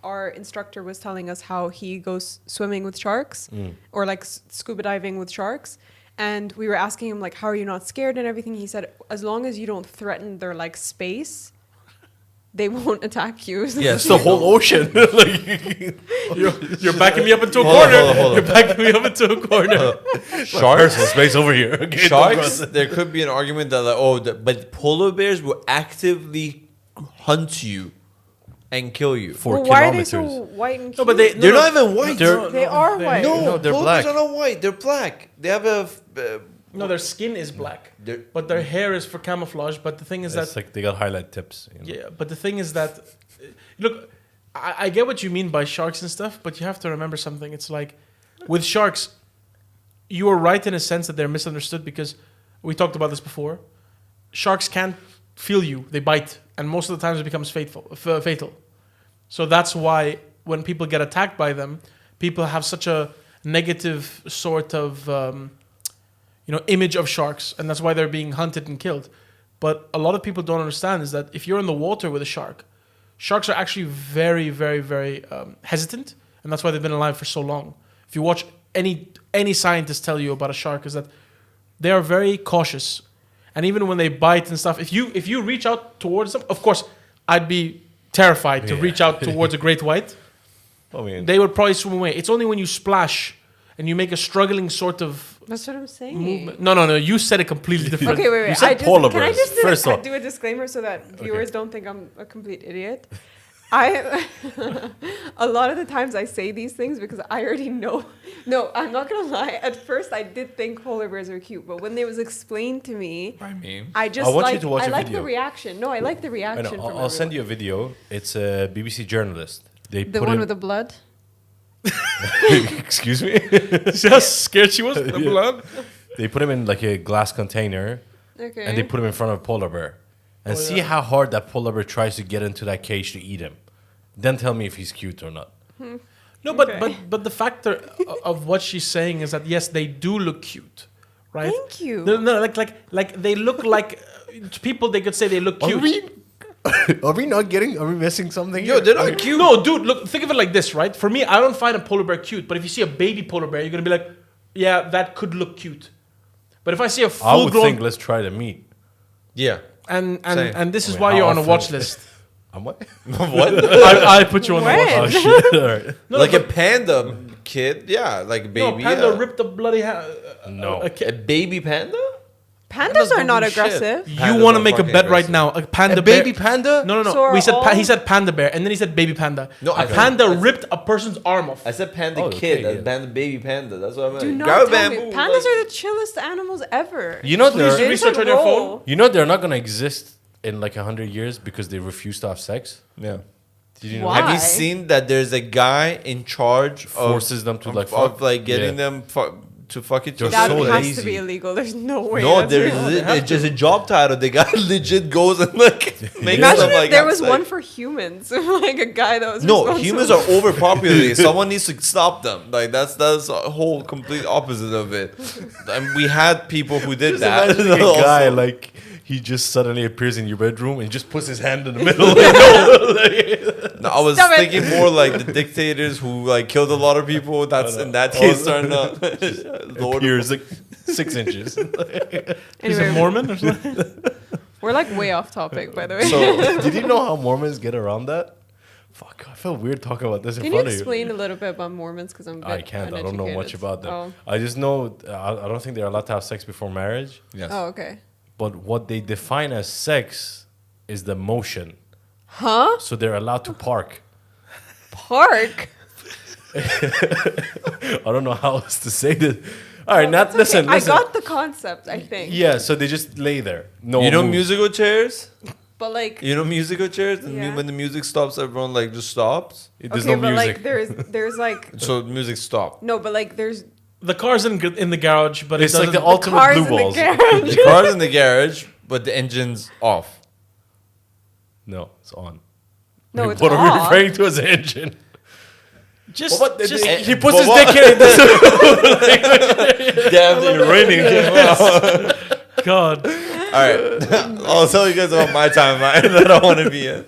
D: our instructor was telling us how he goes swimming with sharks or like scuba diving with sharks. And we were asking him like, how are you not scared and everything? He said, as long as you don't threaten their like space, they won't attack you.
B: Yeah,
C: It's the whole ocean. Like,
A: You're backing me up into a
B: Hold on,
A: corner.
B: hold on, hold on.
A: You're backing me up into a corner.
B: Sharks.
C: personal space over here. Okay, don't
B: Sharks.
C: cross it.
B: There could be an argument that like, but polar bears will actively hunt you and kill you.
C: For
D: Well, why are they
C: kilometers.
D: so white and cute?
A: No, but they
B: They're not even white.
D: They are white.
B: No,
C: they're
B: polar
C: black.
B: bears are not white. They're black. They have a.
A: No, their skin is black,
B: They're-
A: but their hair is for camouflage. But the thing is
C: It's
A: that
C: like they got highlight tips. You know?
A: yeah, but the thing is that look, I get what you mean by sharks and stuff, but you have to remember something. It's like with sharks, you are right in a sense that they're misunderstood because we talked about this before. Sharks can't feel you; they bite, and most of the times it becomes fatal. So that's why when people get attacked by them, people have such a negative sort of image of sharks, and that's why they're being hunted and killed. But a lot of people don't understand is that if you're in the water with a shark, sharks are actually very, very, very hesitant, and that's why they've been alive for so long. If you watch any scientist tell you about a shark, is that they are very cautious, and even when they bite and stuff, if you reach out towards them, of course, I'd be terrified to reach out towards a great white.
C: I mean,
A: They would probably swim away. It's only when you splash and you make a struggling sort of
D: That's what I'm saying.
A: movement. No. You said it completely different.
D: Okay, wait.
C: You said
D: I just,
C: polar
D: can I
C: bears.
D: just
C: First off.
D: do a disclaimer so that viewers don't think I'm a complete idiot? I a lot of the times I say these things because I already know. No, I'm not gonna lie. At first, I did think polar bears were cute, but when it was explained to me,
B: I mean,
D: I just
C: I want you
D: like
C: to watch
D: I
C: a
D: like
C: video.
D: the reaction. No, I like the
C: I
D: reaction.
C: know,
D: From
C: I'll send you
D: everyone.
C: a video. It's a BBC journalist. They
D: The
C: put
D: one
C: him,
D: with the blood.
C: excuse me.
A: See how scared she was? The blood.
C: They put him in like a glass container
D: Okay.
C: and they put him in front of a polar bear, and see how hard that polar bear tries to get into that cage to eat him. Then tell me if he's cute or not.
A: No, but
D: Okay.
A: but the factor of what she's saying is that yes, they do look cute, right?
D: Thank you.
A: No, like they look like to people. They could say they look cute.
C: Are we not getting? Are we missing something?
B: yo,
C: here?
B: they're not cute.
A: No, dude, look. Think of it like this, right? For me, I don't find a polar bear cute, but if you see a baby polar bear, you're gonna be like, yeah, that could look cute. But if I see a
C: I
A: full
C: would
A: grown
C: think let's try the meat.
B: Yeah.
A: and
B: Same.
A: this is
C: I mean,
A: why
C: how
A: you're on a
C: often-
A: watch list.
C: I'm what?
B: What?
A: I put you on the watch
D: When?
C: Oh
A: list.
C: shit! All right.
A: No,
B: Like a
A: but-
B: panda kid? Yeah, like a
A: No,
B: baby.
A: Panda
B: yeah.
A: ripped the bloody
C: No.
A: a
B: A
A: kid.
B: baby panda?
D: Pandas are
B: don't
D: not
B: do shit.
D: aggressive.
A: You
B: Pandas
A: want to
B: are
A: make a
B: fucking
A: bet right
B: aggressive.
A: now? A panda
C: A
A: bear.
C: baby panda?
A: No.
D: So are
A: We said
D: all-
A: he said panda bear, and then he said baby panda.
B: No,
A: a
B: I-
A: panda
B: I-
A: ripped a person's arm off.
B: I said panda
C: Oh,
B: kid,
C: okay,
B: and panda baby panda. That's what I meant.
D: Do not
B: Grab a
D: tell me.
B: bamboo,
D: Pandas
B: like-
D: are the chillest animals ever.
C: You know
A: Please
C: they're
A: do research on your phone.
C: you know they're not gonna exist in like 100 years because they refuse to have sex.
B: Yeah.
C: Did you know?
D: Why?
B: Have you seen that there's a guy in charge
C: Forces them to,
B: of,
C: like,
B: of
C: fuck?
B: like getting
C: Yeah.
B: them to fuck each
C: They're
B: other?
D: That
C: so
D: has
C: lazy.
D: to be illegal. There's no way.
B: No,
D: that's
B: there's
D: real.
B: it's just a job title. The guy legit goes and like makes
D: Imagine
B: them
D: if
B: like
D: there
B: have
D: was
B: sex.
D: one for humans, like a guy that was
B: No,
D: responsible.
B: humans are overpopulated. Someone needs to stop them. Like that's a whole complete opposite of it. And we had people who did
C: Just
B: that.
C: imagine a
B: also.
C: guy like he just suddenly appears in your bedroom and just puts his hand in the middle. Like,
B: No, I was
D: Stop it.
B: thinking more like the dictators who like killed a lot of people. That's in that case are not. Lord of-
C: appears like 6 inches.
A: He's a
D: Anyway,
A: Mormon or something.
D: we're like way off topic, by the way.
C: So, did you know how Mormons get around that? Fuck, I feel weird talking about this in
D: Can you
C: front of you.
D: explain a little bit about Mormons? Because I'm. A bit
C: I can't. I don't know much
D: uneducated.
C: about them.
D: Oh.
C: I just know I don't think they're allowed to have sex before marriage.
B: Yes.
D: Oh, okay.
C: But what they define as sex is the motion.
D: Huh?
C: So they're allowed to park.
D: Park?
C: I don't know how else to say this. All right,
D: No,
C: now
D: that's
C: listen.
D: okay.
C: Listen.
D: I got the concept, I think.
C: Yeah, so they just lay there. No,
B: You know
C: move.
B: musical chairs?
D: But like.
B: You know musical chairs? And
D: Yeah.
B: when the music stops, everyone like just stops.
C: There's
D: Okay,
C: no
D: but
C: music.
D: like there's like
B: So music stopped.
D: no, but like there's
A: The car's in the garage, but
C: It's
A: it
C: like the
A: doesn't-
C: ultimate
D: cars
C: blue
D: in the
C: balls.
D: garage.
B: The car's in the garage, but the engine's off.
C: No, it's on.
D: No,
C: Like,
D: it's
C: what are we
D: off.
C: referring to as an engine?
A: just,
C: What?
A: just
C: He puts his
B: But
C: dick in.
B: Damn, you're raining.
A: God.
B: All right, I'll tell you guys about my timeline that I want to be in.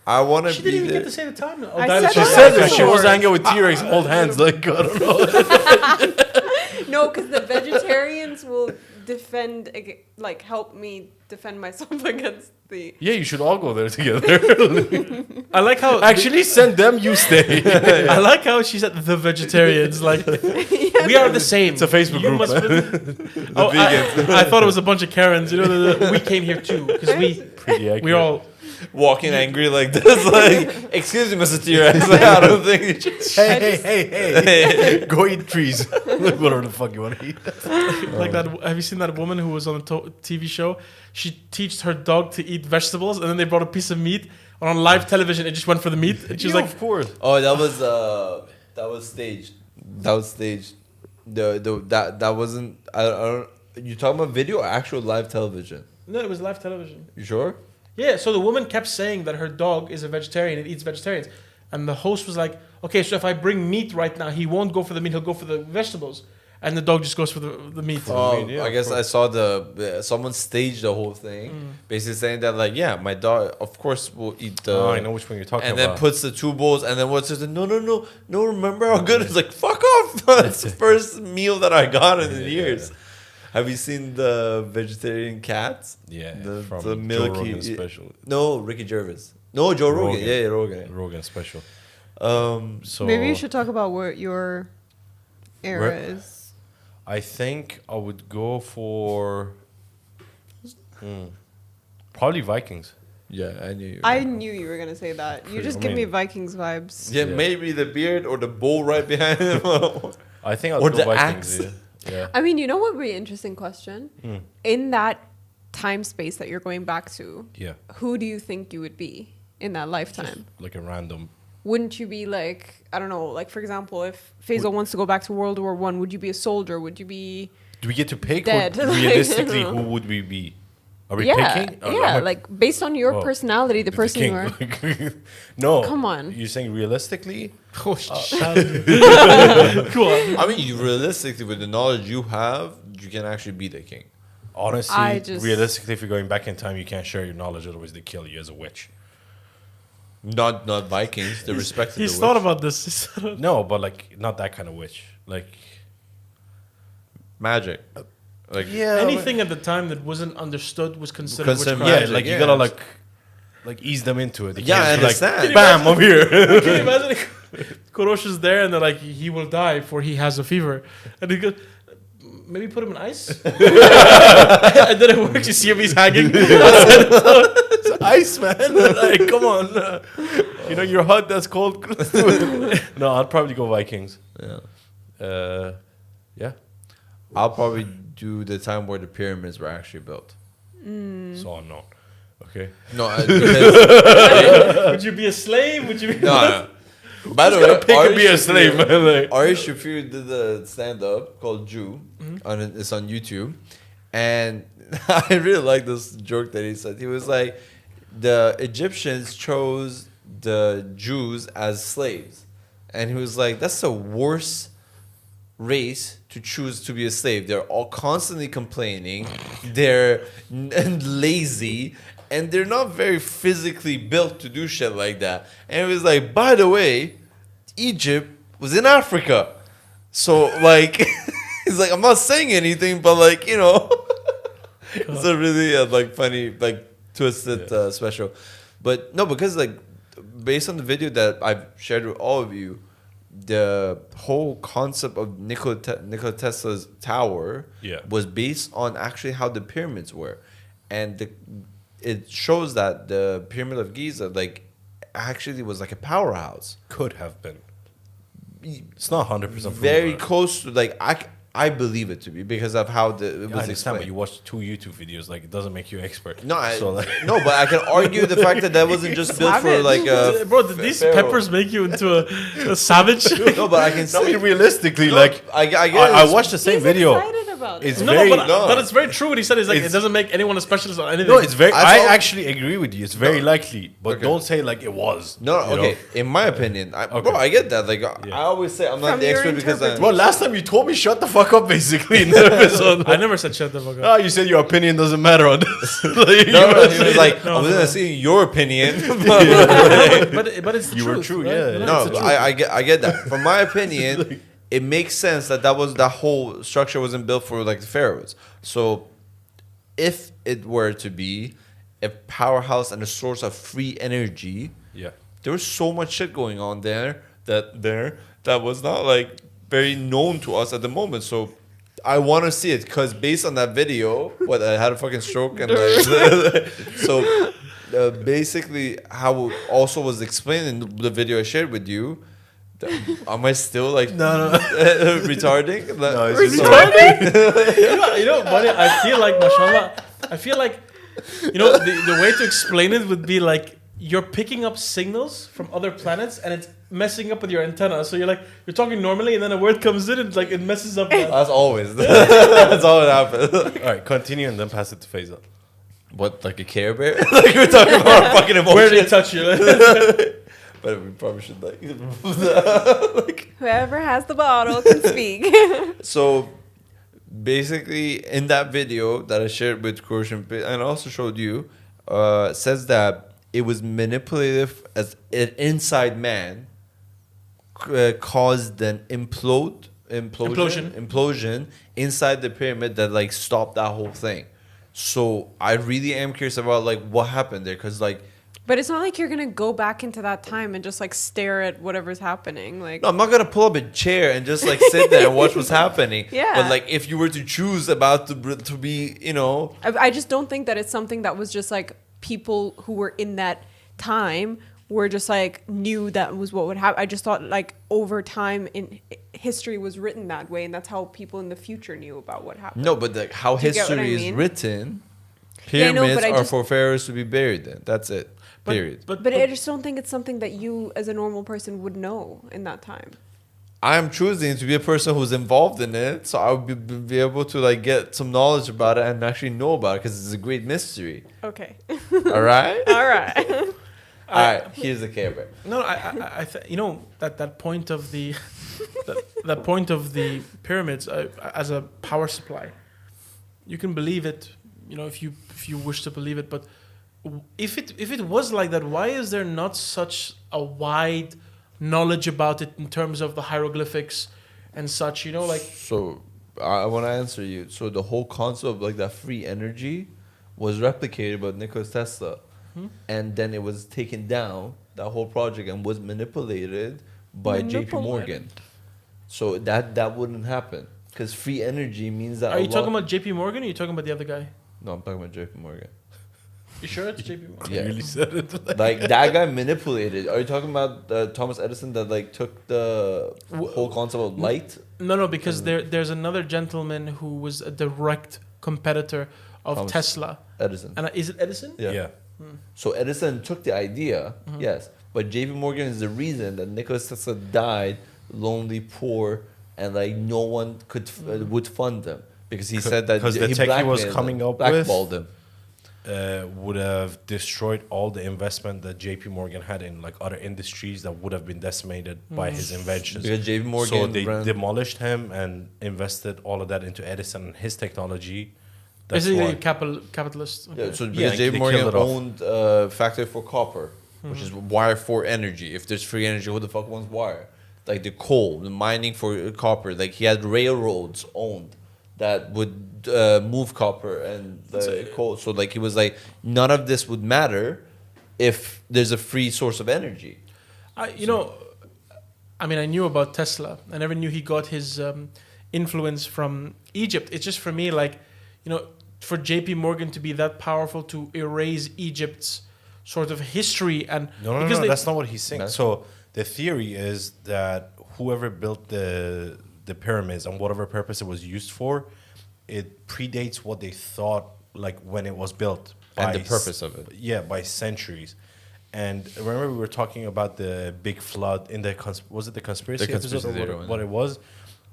B: I want to
A: She
B: be
A: didn't even
B: there.
A: get to say the time. Oh,
D: I
A: dinosaurs.
C: She
D: That's
C: said that
D: dinosaurs.
C: she wants to hang out with T-Rex, hold hands. Like, I don't know.
D: No, because the vegetarians will defend, like, help me defend myself against the.
C: Yeah, you should all go there together.
A: I like how
C: Actually, send them, you stay.
A: I like how she said the vegetarians. Like we are the same.
C: It's a Facebook
A: You
C: group,
A: must
C: man.
A: oh, I thought it was a bunch of Karens. You know, we came here too because
C: Pretty accurate.
A: we're all.
B: Walking angry like this, like, excuse me, Mr. T-Rex. Like, I don't think you should.
C: Hey. Go eat trees. Whatever the fuck you want to eat.
A: Like that. Have you seen that woman who was on a TV show? She teached her dog to eat vegetables, and then they brought a piece of meat on live television. It just went for the meat, and she was like,
C: of course.
B: Oh, that was staged. That was staged. That wasn't. I don't. You talking about video or actual live television?
A: "No, it was live television."
B: You sure?
A: Yeah. So the woman kept saying that her dog is a vegetarian and eats vegetarians, and the host was like, "Okay, so if I bring meat right now, he won't go for the meat. He'll go for the vegetables." And the dog just goes for the meat.
C: yeah,
B: I guess I saw someone staged the whole thing, basically saying that like, yeah, my dog, of course, will eat the.
C: Oh, I know which one you're talking
B: And
C: about.
B: then puts the two bowls, and then what's just no. Remember how good it's like. Fuck off! That's the first meal that I got in years. Have you seen the vegetarian cats?
C: Yeah,
B: the
C: from
B: the
C: Joe
B: milky
C: Rogan special.
B: No, Ricky Gervais. No, Joe Rogan.
C: Rogan.
B: Yeah, Rogan.
C: Rogan special. So
D: Maybe you should talk about what your era
C: Where-
D: is.
C: I think I would go for probably Vikings.
B: Yeah, I knew you.
D: I knew you were gonna say that. You
C: Pretty-
D: just
C: I
D: give me
C: mean-
D: Vikings vibes.
B: Yeah,
C: Yeah.
B: maybe the beard or the bowl right behind him.
C: I think I'll
B: Or
C: go
B: the
C: Vikings.
B: axe.
C: Yeah.
D: I mean, you know what would be an interesting question?
C: Hmm.
D: In that time space that you're going back to,
C: Yeah.
D: who do you think you would be in that lifetime?
C: Like a random.
D: Wouldn't you be like, I don't know, like for example, if Faisal wants to go back to World War One, would you be a soldier? Would you be
C: Do we get to pick?
D: Dead.
C: Or
D: Like,
C: realistically,
D: I don't
C: who
D: know.
C: would we be? Are we
D: yeah,
C: picking? Or
D: yeah,
C: am I-
D: like based on your
C: Oh,
D: personality, the person you are.
C: king. No.
D: Come on.
C: You're saying realistically?
A: Oh, cool.
B: I mean, you realistically, with the knowledge you have, you can actually be the king.
C: Honestly,
D: I just-
C: realistically, if you're going back in time, you can't share your knowledge, otherwise they kill you as a witch.
B: Not Vikings. They respected
A: He's
B: the
A: thought
B: witch.
A: about this. He's thought of-
C: No, but like not that kind of witch. Like
B: magic. Like
A: Anything at the time that wasn't understood was considered
B: Considered
A: witchcraft.
C: Yeah, like you
B: yeah.
C: gotta like ease them into it. They
B: Yeah,
C: can't
B: I
C: be
B: understand.
C: Like, bam, I'm here.
A: Can you imagine? Korosh is there, and they're like, he will die, for he has a fever, and he goes, maybe put him in ice, and then it works. You see him, he's hanging.
C: It's ice, man. Like, come on. You know, you're hot, that's cold. No, I'd probably go Vikings.
B: Yeah.
C: Yeah.
B: I'll probably do the time where the pyramids were actually built.
C: So unknown. Okay.
B: No, because,
A: Would you be a slave? Would you be?
B: no. By the way,
C: Pick and be a slave, man. Like,
B: Ari Shafir did a stand-up called Jew. It's on YouTube. And I really like this joke that he said. He was like, the Egyptians chose the Jews as slaves. And he was like, that's the worst race to choose to be a slave. They're all constantly complaining. They're lazy. And they're not very physically built to do shit like that. And it was like, by the way, Egypt was in Africa. So, like, he's like, I'm not saying anything, but, like, you know, it's a really, like, funny, like, twisted special. But, no, because, like, based on the video that I've shared with all of you, the whole concept of Nikola Tesla's tower was based on actually how the pyramids were. And it shows that the Pyramid of Giza, like, actually was like a powerhouse.
C: could have been. It's not 100% proven.
B: Very close to, like, I believe it to be because of how it
C: I
B: was
C: understand,
B: explained.
C: but you watched 2 YouTube videos. Like, it doesn't make you expert.
B: No,
C: So, like,
B: no, but I can argue the fact that wasn't just built for,
D: Savage.
B: like, a
A: Bro, did these
B: pharaoh.
A: peppers make you into a savage?
B: No, but I can
C: I
B: say
C: mean, realistically,
B: No,
C: like,
B: I get
C: I
B: it.
C: watched the same
D: He's
C: video.
D: excited about
C: It's
D: it.
A: No,
C: very,
A: but it's very true what he said. He's like, it
C: It's-
A: doesn't make anyone a specialist on anything.
C: no, it's very.
B: I
C: I
B: thought-
C: actually agree with you. It's very likely, but
B: Okay.
C: don't say like it was.
B: No,
C: you
B: okay.
C: know?
B: In my opinion,
C: Okay.
B: bro, I get that. Like, I always say I'm not
D: From
B: the
D: your
B: expert because I'm.
C: Bro, last time you told me shut the fuck up, basically. In the episode.
A: I never said shut the fuck
C: Oh,
A: up.
C: you said your opinion doesn't matter on this. Like,
B: No, he was like,
A: No,
B: I was
A: no.
B: gonna see your opinion.
A: but it's the
C: You were
A: truth,
C: true,
A: right?
C: yeah.
A: You know,
B: No,
A: it's the truth.
B: I get that. From my opinion, it makes sense that that whole structure wasn't built for, like, the pharaohs. So, if it were to be a powerhouse and a source of free energy,
C: yeah.
B: there was so much shit going on that was not, like, very known to us at the moment. So I want to see it because based on that video, I had a fucking stroke and like, so basically how it also was explained in the video I shared with you. Am I still like retarding?
C: No, it's just
A: You know, buddy, I feel like, mashallah, I feel like, you know, the way to explain it would be like you're picking up signals from other planets and it's messing up with your antenna. So you're talking normally and then a word comes in and like it messes up.
B: That's always. That's all that happens.
C: all right, continue and then pass it to Faisal.
B: What, like a Care Bear? Like we're talking about our fucking emotions.
A: Where did he touch you?
B: But we probably should like.
D: Whoever has the bottle can speak.
B: So basically, in that video that I shared with Kursh and also showed you, says that it was manipulative as an inside man caused an implosion inside the pyramid that like stopped that whole thing. So I really am curious about like what happened there because like.
D: But it's not like you're gonna go back into that time and just like stare at whatever's happening. Like,
B: No, I'm not gonna pull up a chair and just like sit there and watch what's happening.
D: Yeah.
B: But like, if you were to choose about to be, you know,
D: I just don't think that it's something that was just like people who were in that time were just like knew that was what would happen. I just thought like over time in history was written that way, and that's how people in the future knew about what happened.
B: no, but like how
D: Do you get what I
B: history is
D: mean?
B: written,
D: Yeah, I know,
B: pyramids
D: but I
B: are
D: just-
B: for pharaohs to be buried in. That's it. Period.
D: But I just don't think it's something that you as a normal person would know in that time.
B: I'm choosing to be a person who's involved in it, so I would be able to like get some knowledge about it and actually know about it because it's a great mystery.
D: Okay.
B: All right.
D: All right.
B: All right. Here's the Care Bear.
A: No, you know that point of the that point of the pyramids as a power supply. You can believe it, you know, if you wish to believe it. But if it was like that, why is there not such a wide knowledge about it in terms of the hieroglyphics and such? You know, like
B: So I want to answer you. So the whole concept of like that free energy was replicated by Nikola Tesla, and then it was taken down, that whole project, and was manipulated by JP Morgan. So that wouldn't happen, because free energy means that.
A: Are you talking about JP Morgan or are you talking about the other guy?
B: No, I'm talking about JP Morgan.
A: You sure it's JP Morgan?
B: Yeah.
C: Really said it.
B: Like that guy manipulated. Are you talking about Thomas Edison that like took the whole concept of light?
A: No, because there's another gentleman who was a direct competitor of
B: Thomas
A: Tesla.
B: Edison.
A: And is it Edison?
C: Yeah.
B: So Edison took the idea, yes, but JP Morgan is the reason that Nikola Tesla died lonely, poor, and like no one could would fund them, because he said that
C: because the
B: he
C: tech he was
B: blackmailed
C: coming
B: them,
C: up with
B: blackballed them.
C: Would have destroyed all the investment that JP Morgan had in like other industries that would have been decimated by his inventions.
B: Because JP Morgan
C: so they
B: ran-
C: demolished him and invested all of that into Edison and his technology. That's
A: Basically,
C: why.
A: capitalist.
B: Yeah,
A: Okay.
B: so
C: Yeah,
B: because
C: they
B: JP Morgan
C: killed it off.
B: owned factory for copper, which is wire for energy. If there's free energy, who the fuck wants wire? Like the coal, the mining for copper. Like he had railroads owned that would move copper and the coal. So like he was like, none of this would matter if there's a free source of energy.
A: I knew about Tesla. I never knew he got his influence from Egypt. It's just for me, like, for JP Morgan to be that powerful to erase Egypt's sort of history and
C: No,
A: because
C: that's not what he's saying.
B: No.
C: So the theory is that whoever built the pyramids and whatever purpose it was used for, it predates what they thought like when it was built.
B: And the
C: by
B: purpose of it.
C: Yeah, by centuries. And remember we were talking about the big flood in the was it the conspiracy
B: The
C: episode
B: conspiracy
C: or
B: theory
C: what it was?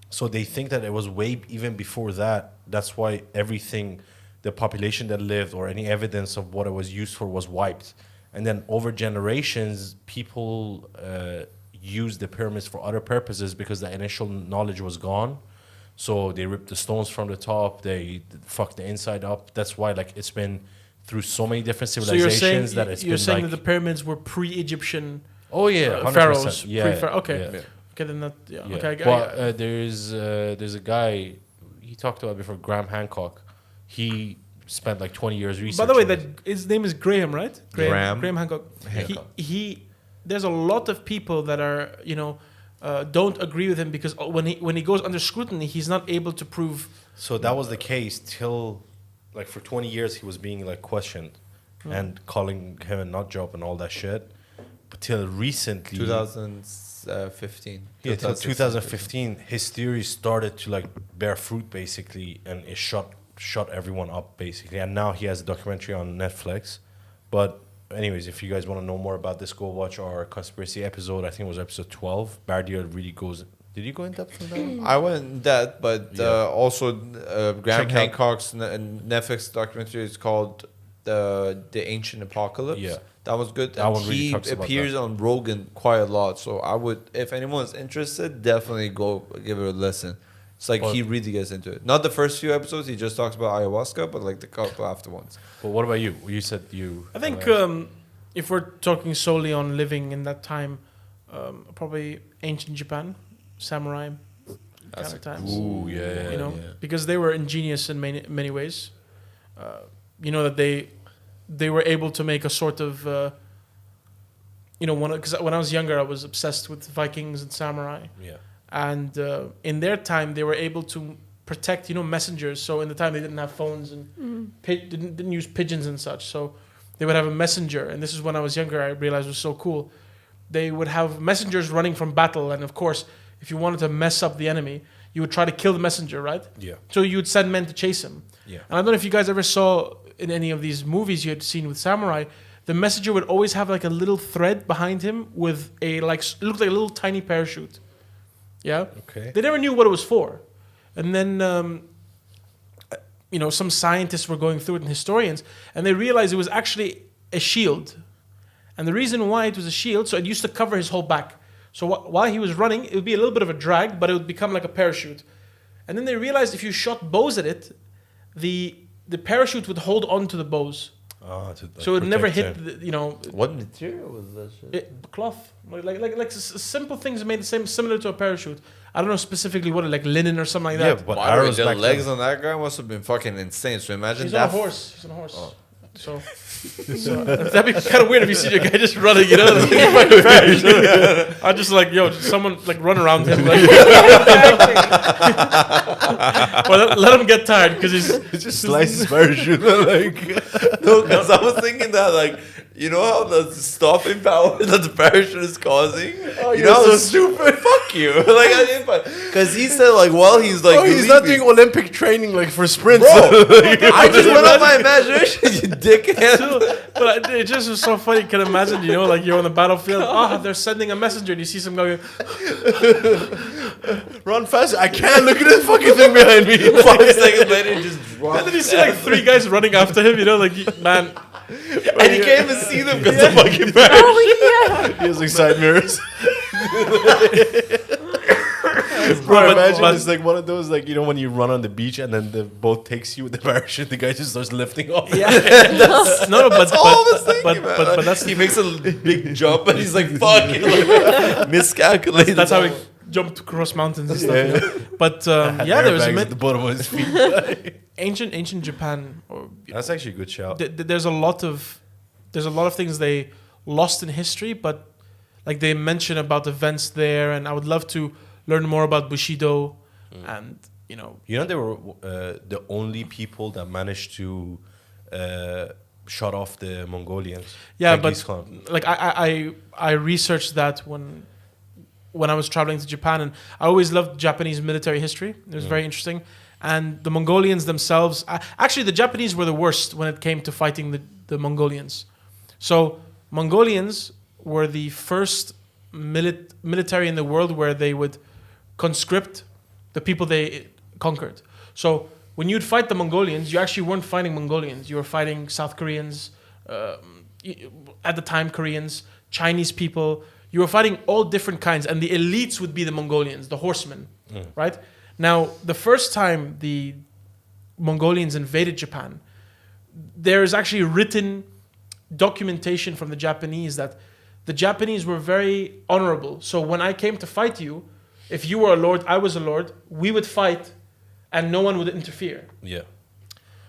C: So they think that it was way even before that. That's why everything, the population that lived or any evidence of what it was used for was wiped. And then over generations, people used the pyramids for other purposes because the initial knowledge was gone. So they ripped the stones from the top, they fucked the inside up. That's why like it's been through so many different
A: so
C: civilizations that it's been
A: saying
C: like,
A: that the pyramids were pre-Egyptian
C: oh yeah, 100%.
A: pharaohs.
C: Yeah,
A: Okay.
C: yeah.
A: Okay, then that. Yeah.
C: Yeah.
A: Okay.
C: But there's a guy he talked about before, Graham Hancock. He spent like 20 years researching.
A: By the way, that his name is Graham, right?
B: Graham
A: Hancock.
B: Hancock.
A: He there's a lot of people that are don't agree with him because when he goes under scrutiny, he's not able to prove.
C: So that was the case till like for 20 years he was being like questioned and calling him a nut job and all that shit. But till recently,
B: 2015.
C: yeah, till 2015, his theories started to like bear fruit basically, and it shut everyone up basically. And now he has a documentary on Netflix. But anyways, if you guys want to know more about this, go watch our conspiracy episode. I think it was episode 12. Bardia really goes. Did you go in depth on that one?
B: I went in that, but
C: Yeah.
B: also Graham
C: Check out-
B: Hancock's Netflix documentary is called The Ancient Apocalypse.
C: Yeah.
B: That was good.
C: That
B: And
C: one really
B: he
C: talks about
B: appears on Rogan quite a lot. So I would, if anyone's interested, definitely go give it a listen. It's like
C: But-
B: he really gets into it. Not the first few episodes, he just talks about ayahuasca, but like the couple after ones.
C: But what about you? You said you.
A: I think if we're talking solely on living in that time, probably ancient Japan, samurai kind of times.
C: Ooh, yeah.
A: Because they were ingenious in many ways. That they were able to make a sort of because when I was younger, I was obsessed with Vikings and samurai,
C: Yeah.
A: and in their time they were able to protect messengers. So in the time they didn't have phones and didn't use pigeons and such. So they would have a messenger, and this is when I was younger. I realized was so cool. They would have messengers running from battle, and of course, if you wanted to mess up the enemy, you would try to kill the messenger, right?
C: Yeah.
A: So you would send men to chase him.
C: Yeah.
A: And I don't know if you guys ever saw in any of these movies you had seen with samurai, the messenger would always have like a little thread behind him with it looked like a little tiny parachute. Yeah.
C: Okay.
A: They never knew what it was for, and then some scientists were going through it and historians, and they realized it was actually a shield, and the reason why it was a shield, so it used to cover his whole back. So while he was running, it would be a little bit of a drag, but it would become like a parachute. And then they realized if you shot bows at it, the parachute would hold on to the bows. So it would never hit,
B: What material was that shit?
A: cloth. Like simple things made the same, similar to a parachute. I don't know specifically what, like linen or something like
C: Yeah,
A: that.
C: but
B: By the way,
C: arrows
B: the
C: back
B: legs
C: then.
B: on that guy must have been fucking insane. So imagine
A: He's
B: that.
A: on a horse. He's on a horse. So that'd be kind of weird if you see a guy just running, you know. I'm just like, yo, someone like run around him, like, well, let him get tired because he's
C: Just slice his parachute. Like,
B: No, because I was thinking that, like, you know how the stopping power that the parachute is causing? You know how
C: so
B: stupid? Fuck you. Like, I didn't. Because he said, like, while he's like,
C: oh, he's not
B: leaving-
C: doing Olympic training like for sprints.
B: Bro, I just went on my imagination, you dickhead.
A: But it just was so funny. You can imagine, you know, like you're on the battlefield. Oh, they're sending a messenger, and you see some guy.
C: Run faster! I can't look at this fucking thing behind me.
B: 5 seconds later, he just dropped.
A: And then you see like 3 guys running after him. You know, like man.
B: And you can't even see them because the fucking parachute.
D: Oh yeah.
C: He has like side mirrors. Bro,
A: But-
C: imagine
A: but-
C: it's like one of those, like, you know, when you run on the beach and then the boat takes you with the parachute, the guy just starts lifting off.
A: No, but
B: All I was thinking,
A: but
B: man.
A: but that's
B: He makes a big jump and he's like, fuck it. Like, miscalculated.
A: that's how he jumped across mountains and stuff. You know? But yeah, there was a
C: Airbags at
A: myth.
C: the bottom of his feet.
A: Ancient Japan. Or,
C: That's actually a good shout.
A: there's a lot of things they lost in history, but like they mention about events there, and I would love to learn more about Bushido, and you know.
C: You know, they were the only people that managed to shut off the Mongolians.
A: Yeah,
C: Genghis
A: but
C: Khan.
A: like I researched that when I was traveling to Japan, and I always loved Japanese military history. It was very interesting. And the Mongolians themselves, actually the Japanese were the worst when it came to fighting the Mongolians. So Mongolians were the first military in the world where they would conscript the people they conquered. So when you'd fight the Mongolians, you actually weren't fighting Mongolians. You were fighting South Koreans, at the time Koreans, Chinese people. You were fighting all different kinds, and the elites would be the Mongolians, the horsemen, right? Now, the first time the Mongolians invaded Japan, there is actually written documentation from the Japanese that the Japanese were very honorable. So when I came to fight you, if you were a lord, I was a lord, we would fight and no one would interfere.
C: Yeah.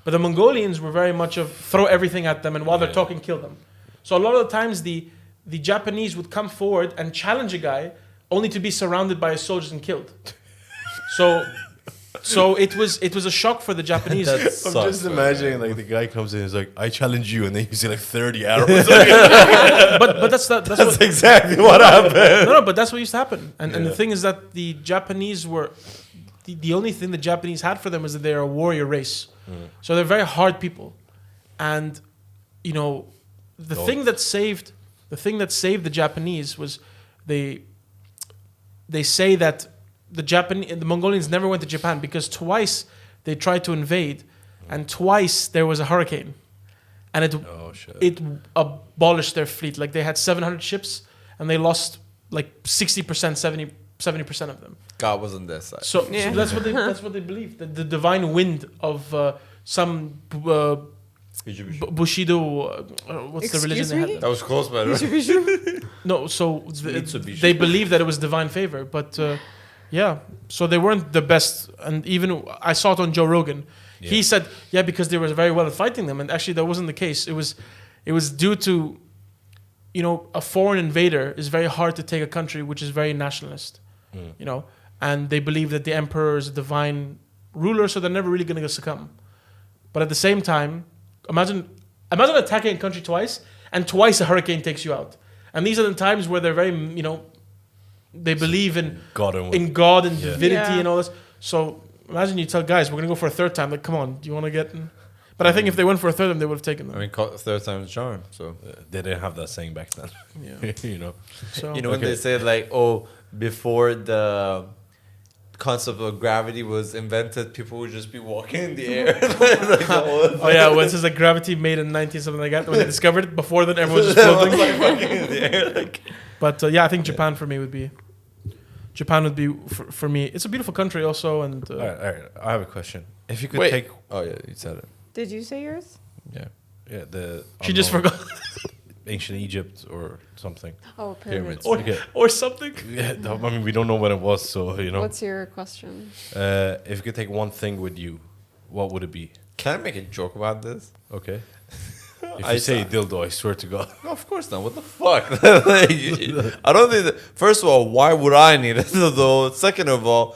A: But the Mongolians were very much of throw everything at them, and while they're
C: Yeah.
A: talking, kill them. So a lot of the times the Japanese would come forward and challenge a guy only to be surrounded by his soldiers and killed. So it was a shock for the Japanese.
C: I'm just imagining, like, the guy comes in and is like, I challenge you, and then you see like 30 arrows.
A: but that's what,
C: exactly what happened.
A: no, but that's what used to happen. And the thing is that the Japanese were the only thing the Japanese had for them is that they're a warrior race. So they're very hard people. And you know, the thing that saved the Japanese was they say that the Mongolians never went to Japan because twice they tried to invade and twice there was a hurricane. And it abolished their fleet. Like they had 700 ships and they lost like 60%, 70% of them.
B: God was on their side.
A: So that's what they believe. The divine wind of some Bushido. What's the religion they had?
B: That was close, by the way.
A: No, so
B: Mitsubishi.
A: they believed that it was divine favor, but yeah, so they weren't the best. And even I saw it on Joe Rogan.
C: Yeah.
A: He said, yeah, because they were very well at fighting them, and actually that wasn't the case. It was due to, you know, a foreign invader is very hard to take a country which is very nationalist, you know, and they believe that the emperor is a divine ruler, so they're never really going to succumb. But at the same time, imagine attacking a country twice, and twice a hurricane takes you out. And these are the times where they're very, you know, they believe in God and divinity and all this. So imagine you tell guys, we're going to go for a third time. Like, come on, do you want to get in? But I think if they went for a third time, they would have taken them.
B: I mean, third time's charm. So
C: They didn't have that saying back then.
A: Yeah.
C: You know.
A: So
B: you know when they said like, oh, before the concept of gravity was invented, people would just be walking in the air. Like,
A: oh yeah, when it says like gravity made in 19 something like that, when they discovered it, before then everyone was just floating.
B: like fucking in the air. Like.
A: But yeah, I think Japan for me would be for me. It's a beautiful country also, and
C: All right. I have a question. If you could
B: Wait.
C: take,
B: Oh yeah, you said it.
D: Did you say yours?
B: Yeah.
C: the
A: she just
C: unknown.
A: forgot.
C: ancient Egypt or something.
D: Oh, pyramids.
A: Or,
C: Okay.
A: or something.
C: Yeah, I mean, we don't know when it was, so you know.
D: What's your question?
C: If you could take one thing with you, what would it be?
B: Can I make a joke about this?
C: Okay. If
B: I
C: you say
B: saw-
C: dildo, I swear to God.
B: No, of course not. What the fuck? Like, I don't think that. First of all, why would I need it? Though. Second of all,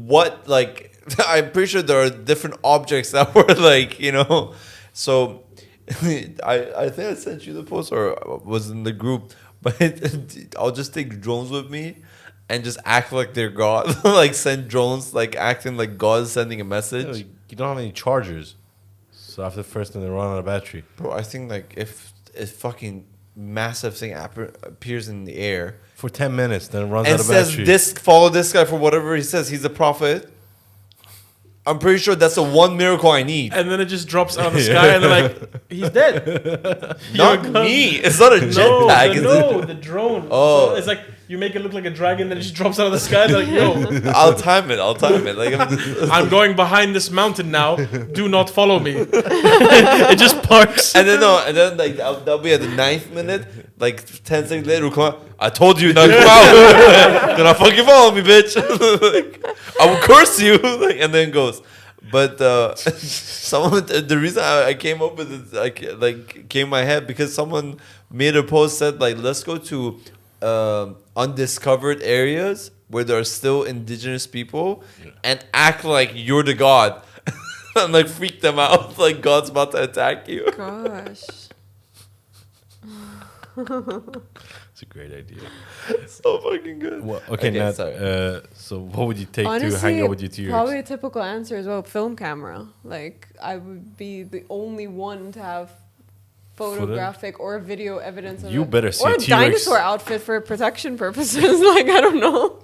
B: what like? I'm pretty sure there are different objects that were like, you know. So, I think I sent you the post or was in the group, but I'll just take drones with me. And just act like they're God, like send drones, like acting like God is sending a message.
C: You don't have any chargers, so after the first, then they run out of battery.
B: Bro, I think like if a fucking massive thing appears in the air
C: For 10 minutes, then it runs
B: and
C: out of
B: says
C: battery.
B: this, follow this guy for whatever he says, he's a prophet. I'm pretty sure that's the one miracle I need.
A: And then it just drops out of the sky, and they're like, he's dead.
B: Not
A: You're gone.
B: me. It's not a
A: No,
B: jetpack.
A: the drone.
B: Oh.
A: So it's like you make it look like a dragon, then it just drops out of the sky. They're like, yo,
B: I'll time it. Like
A: I'm going behind this mountain now. Do not follow me. It just parks.
B: and then like that'll be at the 9th minute. Like 10 seconds later, we'll come out. I told you not to come out. Do not fucking follow me, bitch. Like, I will curse you. Like, and then goes. But someone, the reason I came up with it, like came in my head because someone made a post said like let's go to undiscovered areas where there are still indigenous people and act like you're the god and like freak them out like God's about to attack you.
D: Gosh.
C: It's a great idea.
B: So fucking good.
C: Well, okay,
B: Okay,
C: Nat,
B: sorry.
C: so what would you take to
D: Honestly,
C: hang out with your T-Rex?
D: probably a typical answer as well. Film camera. Like I would be the only one to have photographic or video evidence of
C: You
D: it.
C: better see
D: or a
C: T-Rex.
D: dinosaur outfit for protection purposes. Like I don't know.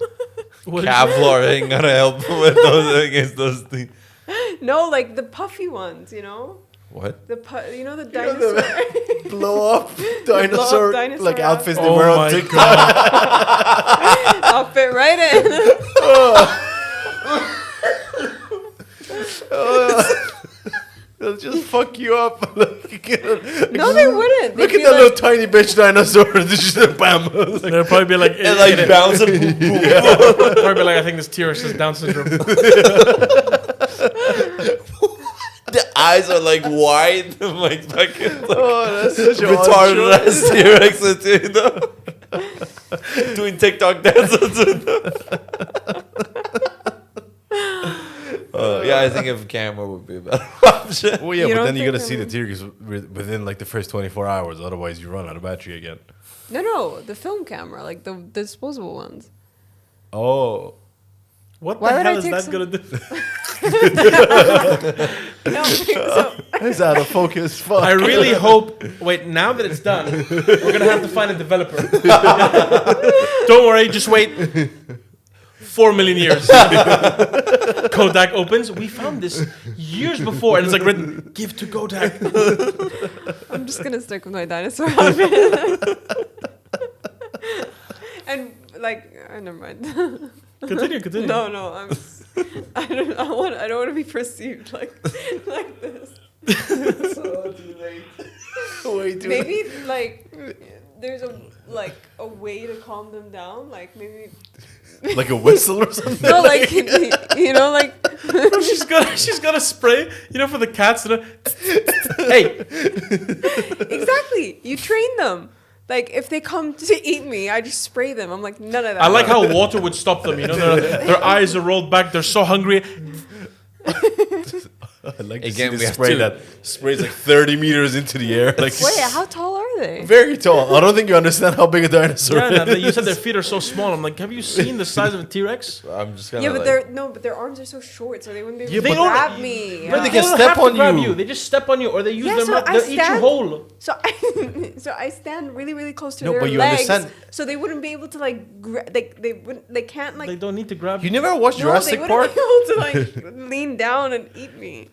A: What did you-
B: Kevlar ain't gonna help with those against those things.
D: No, like the puffy ones. You know,
B: What?
D: the the dinosaur.
C: blow up
D: dinosaur, dinosaur like, outfits
C: they wear on TikTok.
D: I'll fit right in.
C: They'll just fuck you up.
D: No, they wouldn't.
C: Look
D: They'd
C: at
D: be
C: that
D: like,
C: little tiny bitch dinosaur. This is just bam.
A: They'll probably be like,
B: And like bouncing.
A: probably be like, I think this T-Rex has Down syndrome.
B: The eyes are like wide. Like fucking like,
C: That's such
B: retarded ass T-Rex, you know? Doing TikTok dances. Yeah, I think a camera would be a better option.
C: Well, yeah,
D: You
C: but
D: don't
C: then you gotta
D: think
C: see the
D: I'm-
C: T-Rex within like the first 24 hours. Otherwise, you run out of battery again.
D: no, the film camera, like the disposable ones.
C: Oh.
A: What
D: Why
A: the
D: would
A: hell
D: I
A: is
D: take
A: that
D: some-
A: gonna do?
D: No, so
C: It's out of focus. Fuck.
A: I really hope. Wait, now that it's done, we're gonna have to find a developer. Don't worry, just wait. 4 million years. Kodak opens. We found this years before, and it's like written, "Give to Kodak."
D: I'm just gonna stick with my dinosaur outfit. And like, never mind.
A: Continue.
D: No, I don't want to be perceived like this.
B: So too late.
C: Way too
D: Maybe like there's a way to calm them down. Like maybe
C: like a whistle or something.
D: no, like you know, like
A: Bro, she's got a spray, you know, for the cats. Hey,
D: exactly. You train them. Like if they come to eat me, I just spray them. I'm like none of that.
A: I like how water would stop them. You know, their eyes are rolled back. They're so hungry.
C: I like to
B: Again,
C: see
B: we
C: the
B: have
C: spray
B: two.
C: that sprays like 30 meters into the air. Like
D: Wait, how tall are they?
C: very tall. I don't think you understand how big a dinosaur
A: Yeah,
C: is.
A: you said their feet are so small. I'm like, have you seen the size of a T-Rex?
B: I'm just gonna
D: Yeah, but
B: like,
D: their arms are so short, so they wouldn't be able
C: Yeah,
D: to
C: but-
D: grab me.
C: But they
A: They
C: can
A: don't
C: step
A: have to
C: on
A: grab
C: you.
A: They just step on you, or they use
D: Yeah,
A: their
D: so
A: mouth.
D: I
A: They'll eat you
D: stand-
A: whole.
D: So I stand really, really close to
C: No,
D: their
C: but you
D: legs,
C: understand-
D: so they wouldn't be able to like they can't like
A: They don't need to grab
C: You never watched
D: no,
C: Jurassic
D: they
C: Park?
D: wouldn't be able to like lean down and eat me.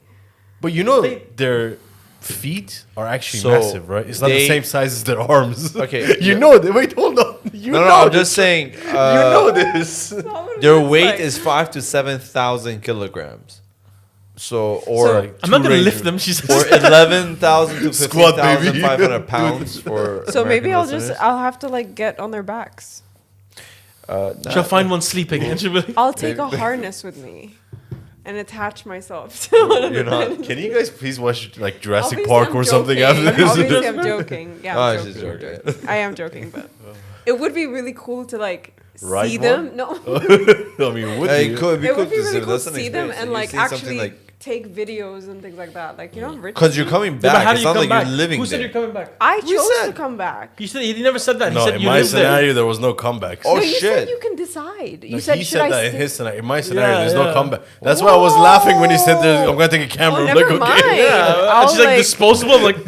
C: But you know
A: They-
C: their feet are actually
B: So,
C: massive, right? It's not the
B: they-
C: same size as their arms.
B: Okay,
C: you
B: yeah.
C: know that. Wait, hold on. You
B: no,
C: know
B: I'm
C: this.
B: just saying.
C: You know this.
D: So what
B: Their
D: it's
B: weight
D: like.
B: is 5,000 to 7,000 kilograms. Or
A: I'm not gonna
C: Rangers.
A: lift them. She says.
B: or 11,000 to
C: Squat, baby.
B: 15,500 pounds for.
D: So maybe
B: American
D: I'll have to like get on their backs.
B: listeners.
A: She'll find one sleeping, and she'll be like,
D: I'll take a harness with me and attach myself to one of
B: You're
D: them.
B: not.
C: Can you guys please watch like Jurassic
D: Obviously,
C: Park
D: I'm
C: or something
D: joking.
C: after this?
D: Obviously, I'm joking. Yeah,
B: Oh,
D: I'm
B: she's
D: joking.
B: joking.
D: I am joking, but it would be really cool to like
C: Ride
D: see
C: one?
D: them. No,
C: I mean, would
B: Yeah,
C: you?
B: it could be
D: it
B: cool
D: would be
B: to
D: really cool
B: that's
D: to
B: an
D: see them
B: experience.
D: and
B: You
D: like
B: see something
D: actually
B: like-
D: take videos and things like that. Like rich.
B: Because you're coming
A: yeah, but
B: back.
A: how do
B: It's
A: you
B: not
A: come
B: like
A: back?
B: you're living
A: Who said
B: there.
A: you're coming back?
D: I
B: We
D: chose
B: said-
D: to come back.
A: You said he never said that.
C: No,
A: he said
C: in
A: you
C: my
A: lived there.
C: scenario, there was no comebacks.
B: Oh,
D: no, you said
B: shit.
D: you can decide. You
C: No,
D: said
C: he
D: should
C: said
D: I
C: that in
D: stay?
C: his scenario. In my scenario,
A: Yeah,
C: there's
A: yeah.
C: no comeback. That's why I was laughing when he said that I'm going to take a camera.
D: Oh,
C: I'm
D: never
C: like, okay.
D: mind.
A: Yeah,
D: I'll,
A: she's like
D: like-
A: disposable. I'm like,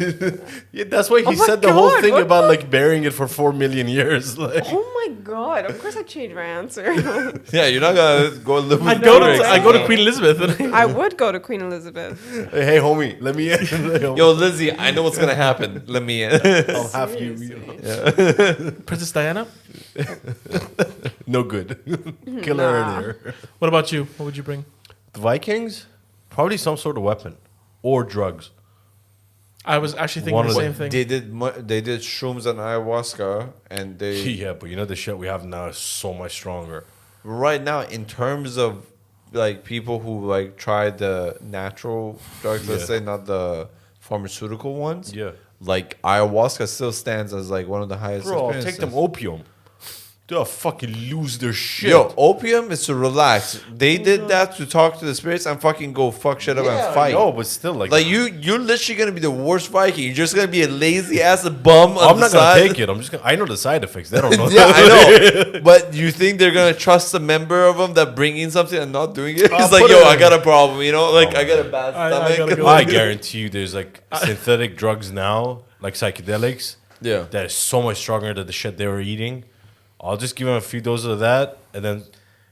C: Yeah, that's why he
D: Oh my
C: said the whole
D: God,
C: thing
D: what
C: about
D: the-
C: like burying it for 4 million years. Like,
D: Oh my god! Of course, I changed my answer.
B: Yeah, you're not gonna go live with
A: I go to
B: T-Rex.
A: I go to Queen Elizabeth. And
D: I would go to Queen Elizabeth.
C: hey, homie, let me in.
B: Yo, Lizzie, I know what's gonna happen. Let me in.
C: I'll have you.
A: Princess Diana.
C: No good. Kill her
D: Nah.
C: earlier.
A: What about you? What would you bring?
C: The Vikings, probably some sort of weapon or drugs.
A: I was actually thinking
C: One
A: the
C: of
A: same
C: them.
A: thing.
B: They did shrooms and ayahuasca, and they
C: Yeah, but you know the shit we have now is so much stronger.
B: right now in terms of like people who like tried the natural drugs, let's
C: Yeah.
B: say not the pharmaceutical ones.
C: Yeah.
B: Like ayahuasca still stands as like one of the highest.
C: Bro, I'll take them
B: experiences.
C: opium. They'll fucking lose their shit.
B: Yo, opium is to relax. They did that to talk to the spirits and fucking go fuck shit up and fight.
C: No, but still, like
B: You're literally gonna be the worst Viking. You're just gonna be a lazy ass bum on
C: I'm
B: the
C: not
B: side.
C: gonna take it. I'm just gonna. I know the side effects. They don't know.
B: Yeah, I know. But you think they're gonna trust a member of them that bringing something and not doing it?
C: I'll
B: It's like,
C: put
B: yo,
C: it
B: I
C: in.
B: got a problem. You know, like I got a bad
A: I
B: stomach.
A: gotta go.
C: I guarantee you, there's like synthetic drugs now, like psychedelics,
B: Yeah.
C: that is so much stronger than the shit they were eating. I'll just give them a few doses of that, and then.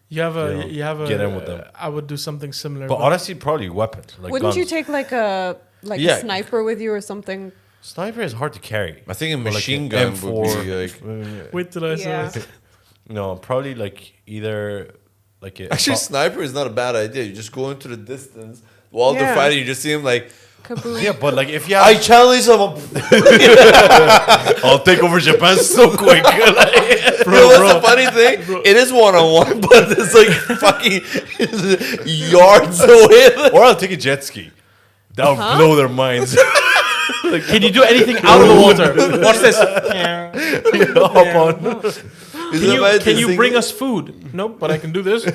A: You have a.
C: You know,
A: You have a.
C: get in with them.
A: I would do something similar.
C: But honestly, probably weapons. Like
D: Wouldn't you
C: guns.
D: take like a
B: Yeah.
D: sniper with you or something?
C: Sniper is hard to carry.
B: I think a
C: Or like
B: machine
C: an
B: gun
C: M4.
B: would be like.
A: wait till I
D: Yeah.
A: say.
C: No, probably like either like a
B: Actually, sniper is not a bad idea. You just go into the distance while they're
D: Yeah.
B: fighting. You just see him like,
D: Kaboom.
C: yeah, but like if you
B: I
C: have,
B: challenge someone.
C: I'll take over Japan so quick. Like,
B: You know what's the funny thing? It is one-on-one, but it's like fucking yards away.
C: or I'll take a jet ski. That would blow their minds.
A: Can you do anything out of the water? Watch this.
C: Hop on.
A: Can you bring us food? Nope, but I can do this.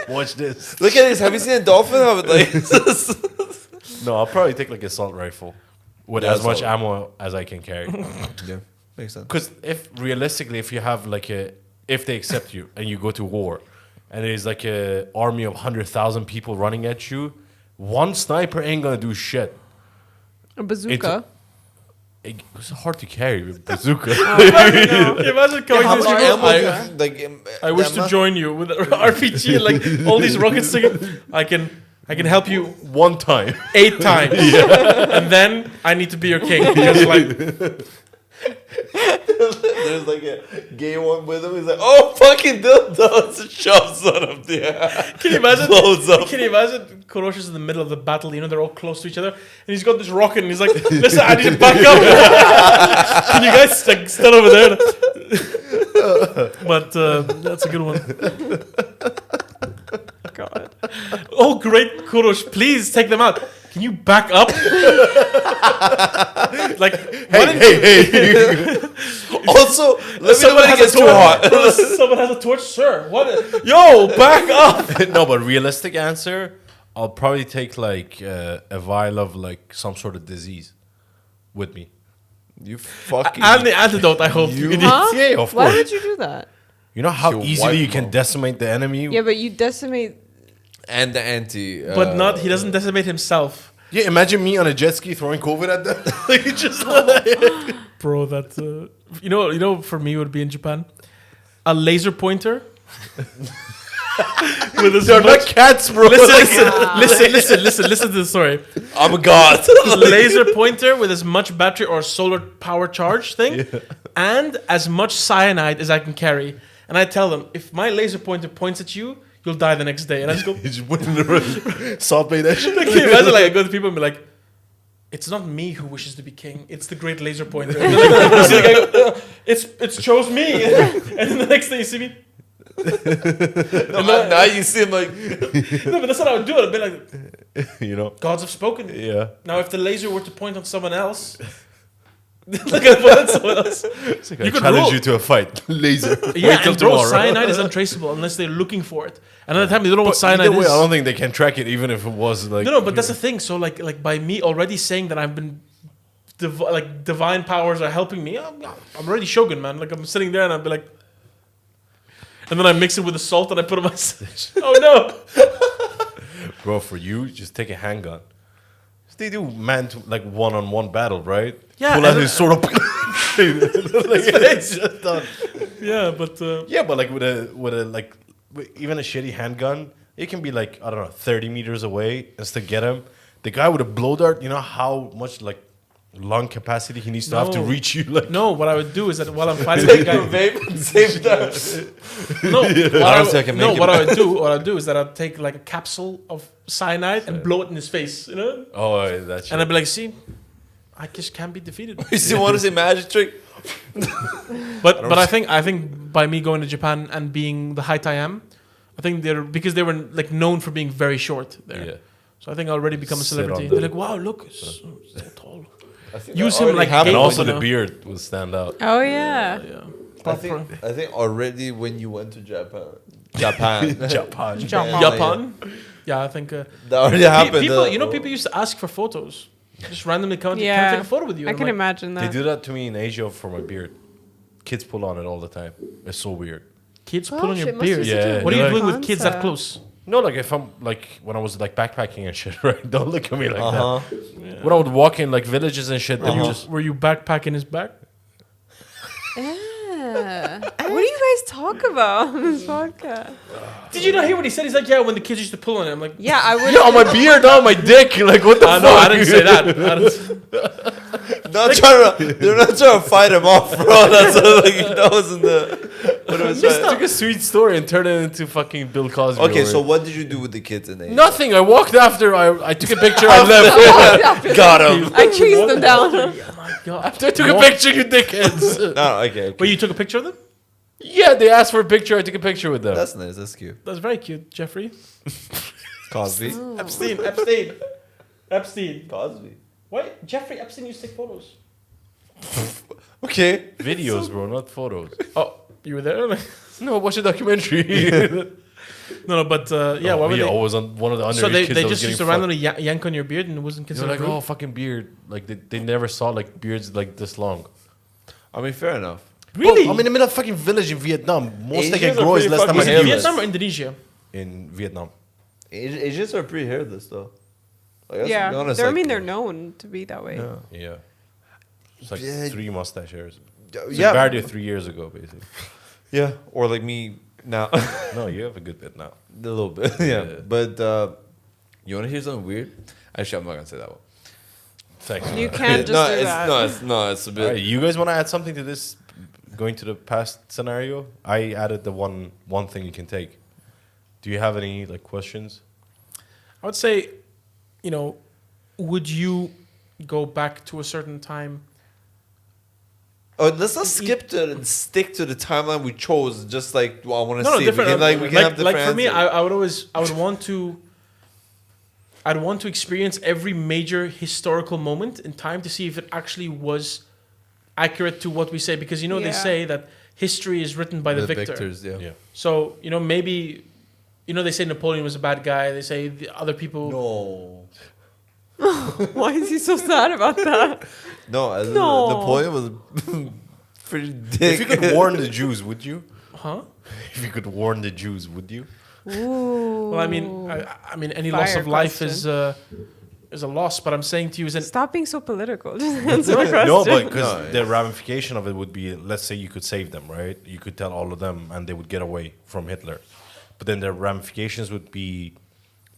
C: Watch this.
B: Look at this. Have you seen a dolphin? How it like?
C: No, I'll probably take like an assault rifle with
B: Yeah,
C: as much
B: assault.
C: ammo as I can carry.
B: Yeah, makes sense.
C: Because if realistically, if you have like if they accept you and you go to war, and there's like a army of 100,000 people running at you, one sniper ain't gonna do shit.
D: A bazooka.
C: It's hard to carry with bazooka.
A: Imagine coming
B: How
A: to
B: much
A: this
B: ammo?
A: room. I wish to join you with RPG and like all these rockets singing. I can help you
C: One time.
A: 8 times, and then I need to be your king. Because like
B: There's like a gay one with him. He's like, oh, fucking dildos and shoves on him. Yeah.
A: Can you imagine?
B: Blows up.
A: Can you imagine? Kurosh is in the middle of the battle. You know they're all close to each other, and he's got this rocket, and he's like, "Listen, I need to back up. Can you guys like stand over there?" But that's a good one.
D: God.
A: Oh, great, Kurosh! Please take them out. Can you back up? Like,
C: Hey.
B: Also, let me know when it gets too hot.
A: Someone has a torch, sir. What? Yo, back up!
C: No, but realistic answer, I'll probably take like a vial of like some sort of disease with me.
B: You fucking.
A: And the antidote. I hope you.
D: Huh?
C: Yeah, of
D: Why
C: course.
D: would you do that?
C: You know how
B: You
C: easily
B: wipe
C: you can
B: them.
C: decimate the enemy?
D: Yeah, but you decimate.
B: And the anti.
A: But not. He doesn't decimate himself,
C: Yeah, imagine me on a jet ski throwing COVID at them. Like, just
A: bro. That you know. For me, would be in Japan, a laser pointer. With as
C: they're
A: much-
C: not cats, bro.
A: Listen to the story.
B: I'm a god.
A: Laser pointer with as much battery or solar power charge thing, and as much cyanide as I can carry. And I tell them, if my laser pointer points at you, you'll die the next day. And I just go,
C: You just went in the room, Salt Bay that shit.
A: like, can you imagine, like, I go to people and be like, it's not me who wishes to be king. It's the great laser pointer. And they're like, you see the guy go, it's chose me. And then the next day you see me.
B: Now you see him like,
A: No, but that's what I would do. I'd be like,
C: You know?
A: gods have spoken.
C: Yeah.
A: Now, if the laser were to point on someone else, like I point on someone else.
C: It's like
A: You
C: I
A: could
C: challenge
A: roll.
C: you to a fight. Laser.
A: Yeah,
C: Wait till
A: and bro,
C: tomorrow.
A: cyanide is untraceable unless they're looking for it. And at the time, they don't know what
C: But
A: cyanide
C: either way,
A: is.
C: I don't think they can track it, even if it was like.
A: No, but that's the thing. So, like by me already saying that I've been, divine powers are helping me. I'm already Shogun, man. Like I'm sitting there and I'd be like, and then I mix it with the salt and I put it on my. Oh no!
C: Bro, for you, just take a handgun. They do like one-on-one battle, right?
A: Yeah,
C: Pull out
A: and
C: his sword up. It's just done.
A: Yeah, but
C: Yeah, but like with a like even a shitty handgun, it can be like, I don't know, 30 meters away and still get him. The guy with a blow dart, you know how much like lung capacity he needs to have to
A: No.
C: reach you? Like
A: no. What I would do is that while I'm fighting the
B: take
A: guy,
B: your vape and save that.
A: no,
B: Honestly, I can make it.
A: what I would do is that I'd take like a capsule of cyanide and blow it in his face, you know,
C: oh, that's
A: and I'd be like, see, I just can't be defeated.
B: You still want to say magic trick?
A: But I think by me going to Japan and being the height I am, I think because they were like known for being very short there.
C: Yeah.
A: So I think I'll already become a
C: Sit
A: celebrity.
C: on
A: They're
C: the-
A: like, wow, look, it's so tall.
B: I think
A: Use
B: that
A: him
B: already
A: like
B: happened.
C: And
A: Gateway,
C: also
A: you
C: the
A: know?
C: beard will stand out.
D: Oh yeah.
A: Yeah.
B: I think already when you went to Japan,
C: Japan.
A: Japan. Yeah, I think
B: that already happened.
A: people. You know, people used to ask for photos. Just randomly come. Can I
D: Yeah.
A: take a photo with you?
D: I
A: And
D: can
A: I'm like,
D: imagine
C: They
D: that.
C: do that to me in Asia for my beard. Kids pull on it all the time. It's so weird.
A: Kids
D: Gosh,
A: pull on your
D: it must be
A: beard.
C: such a
A: What are you
C: weird
A: doing with kids that
D: concept.
A: close?
C: No, like if I'm like when I was like backpacking and shit, right? Don't look at me like
B: Uh-huh.
C: that. When I would walk in like villages and shit, then you just
A: Were you backpacking his back?
D: Yeah. What do you guys talk about on this podcast?
A: Did you not hear what he said? He's like, yeah, when the kids used to pull on it. I'm like,
D: Yeah, I would.
C: yeah, on my beard, not on my dick. Like what the fuck?
A: no, I didn't say that. I didn't-
B: They're not trying to fight him off, bro. That's like that wasn't the. What it was
C: Just took a sweet story and turned it into fucking Bill Cosby.
B: okay,
C: or-
B: so what did you do with the kids in Asia?
C: nothing. I walked after. I took a picture. I left.
B: Got him.
D: I chased them down.
A: Oh my god!
C: After I took a picture, you dickheads.
B: No, okay.
A: Wait, you took a picture of them?
C: Yeah, they asked for a picture. I took a picture with them.
B: That's nice. That's cute.
A: That's very cute, Jeffrey.
B: Cosby.
A: Epstein.
B: Cosby.
A: Wait, Jeffrey Epstein used to take photos.
B: Okay.
C: Videos, bro, not photos.
A: Oh, you were there?
C: No, watch a documentary.
A: No, but yeah, why were
C: yeah,
A: they?
C: I was on one of the underage
A: So they
C: kids that was
A: just
C: getting
A: used to
C: fucked.
A: randomly yank on your beard and it wasn't
C: They're
A: considered
C: like,
A: rude?
C: oh, fucking beard. Like they never saw like beards like this long.
B: I mean, fair enough.
A: Really?
C: Bro, I'm in the middle of fucking village in Vietnam. Most they
B: Asians
C: can
B: are
C: grow is
B: pretty
C: less than
B: fucking
C: my
A: Was it
C: hair.
B: hairless.
A: Vietnam or Indonesia?
C: In Vietnam.
B: Asians are pretty hairless, though. Like, let's be
D: Yeah,
B: honest,
D: I
B: like-
D: mean they're known to be that way.
B: Yeah.
C: Yeah. It's like
B: Yeah.
C: 3 mustache hairs. So
B: Yeah.
C: Bardi 3 years ago, basically.
B: Yeah. Or like me now.
C: No, you have a good bit now.
B: A little bit. Yeah.
C: Yeah.
B: But you want to hear something weird? Actually, I'm not going to say that one.
C: Thanks.
D: You can't just
B: no,
D: do
B: it's,
D: that.
B: no, it's a bit.
C: Alright, you guys want to add something to this? Going to the past scenario, I added the one thing you can take. Do you have any like questions?
A: I would say, you know, would you go back to a certain time?
B: Oh, let's not skip to and stick to the timeline we chose. Just like, well, I want to
A: No,
B: see.
A: different.
B: We can have different
A: like for me,
B: answers.
A: I would want to. I'd want to experience every major historical moment in time to see if it actually was accurate to what we say, because you know they
D: Yeah.
A: say that history is written by the victor.
B: victors, yeah.
A: So you know maybe, you know they say Napoleon was a bad guy. They say the other people.
B: No.
D: Why is he so sad about that?
B: No,
D: No.
B: Napoleon was pretty dick.
C: If you could warn the Jews, would you?
A: Huh?
C: If you could warn the Jews, would you?
D: Ooh.
A: Well, I mean, any loss
D: Fire
A: of life is a loss. But I'm saying to you is that
D: Stop being so political. Just answer my question.
C: No, but because
B: No,
C: the ramification of it would be, let's say you could save them, right? You could tell all of them, and they would get away from Hitler. But then the ramifications would be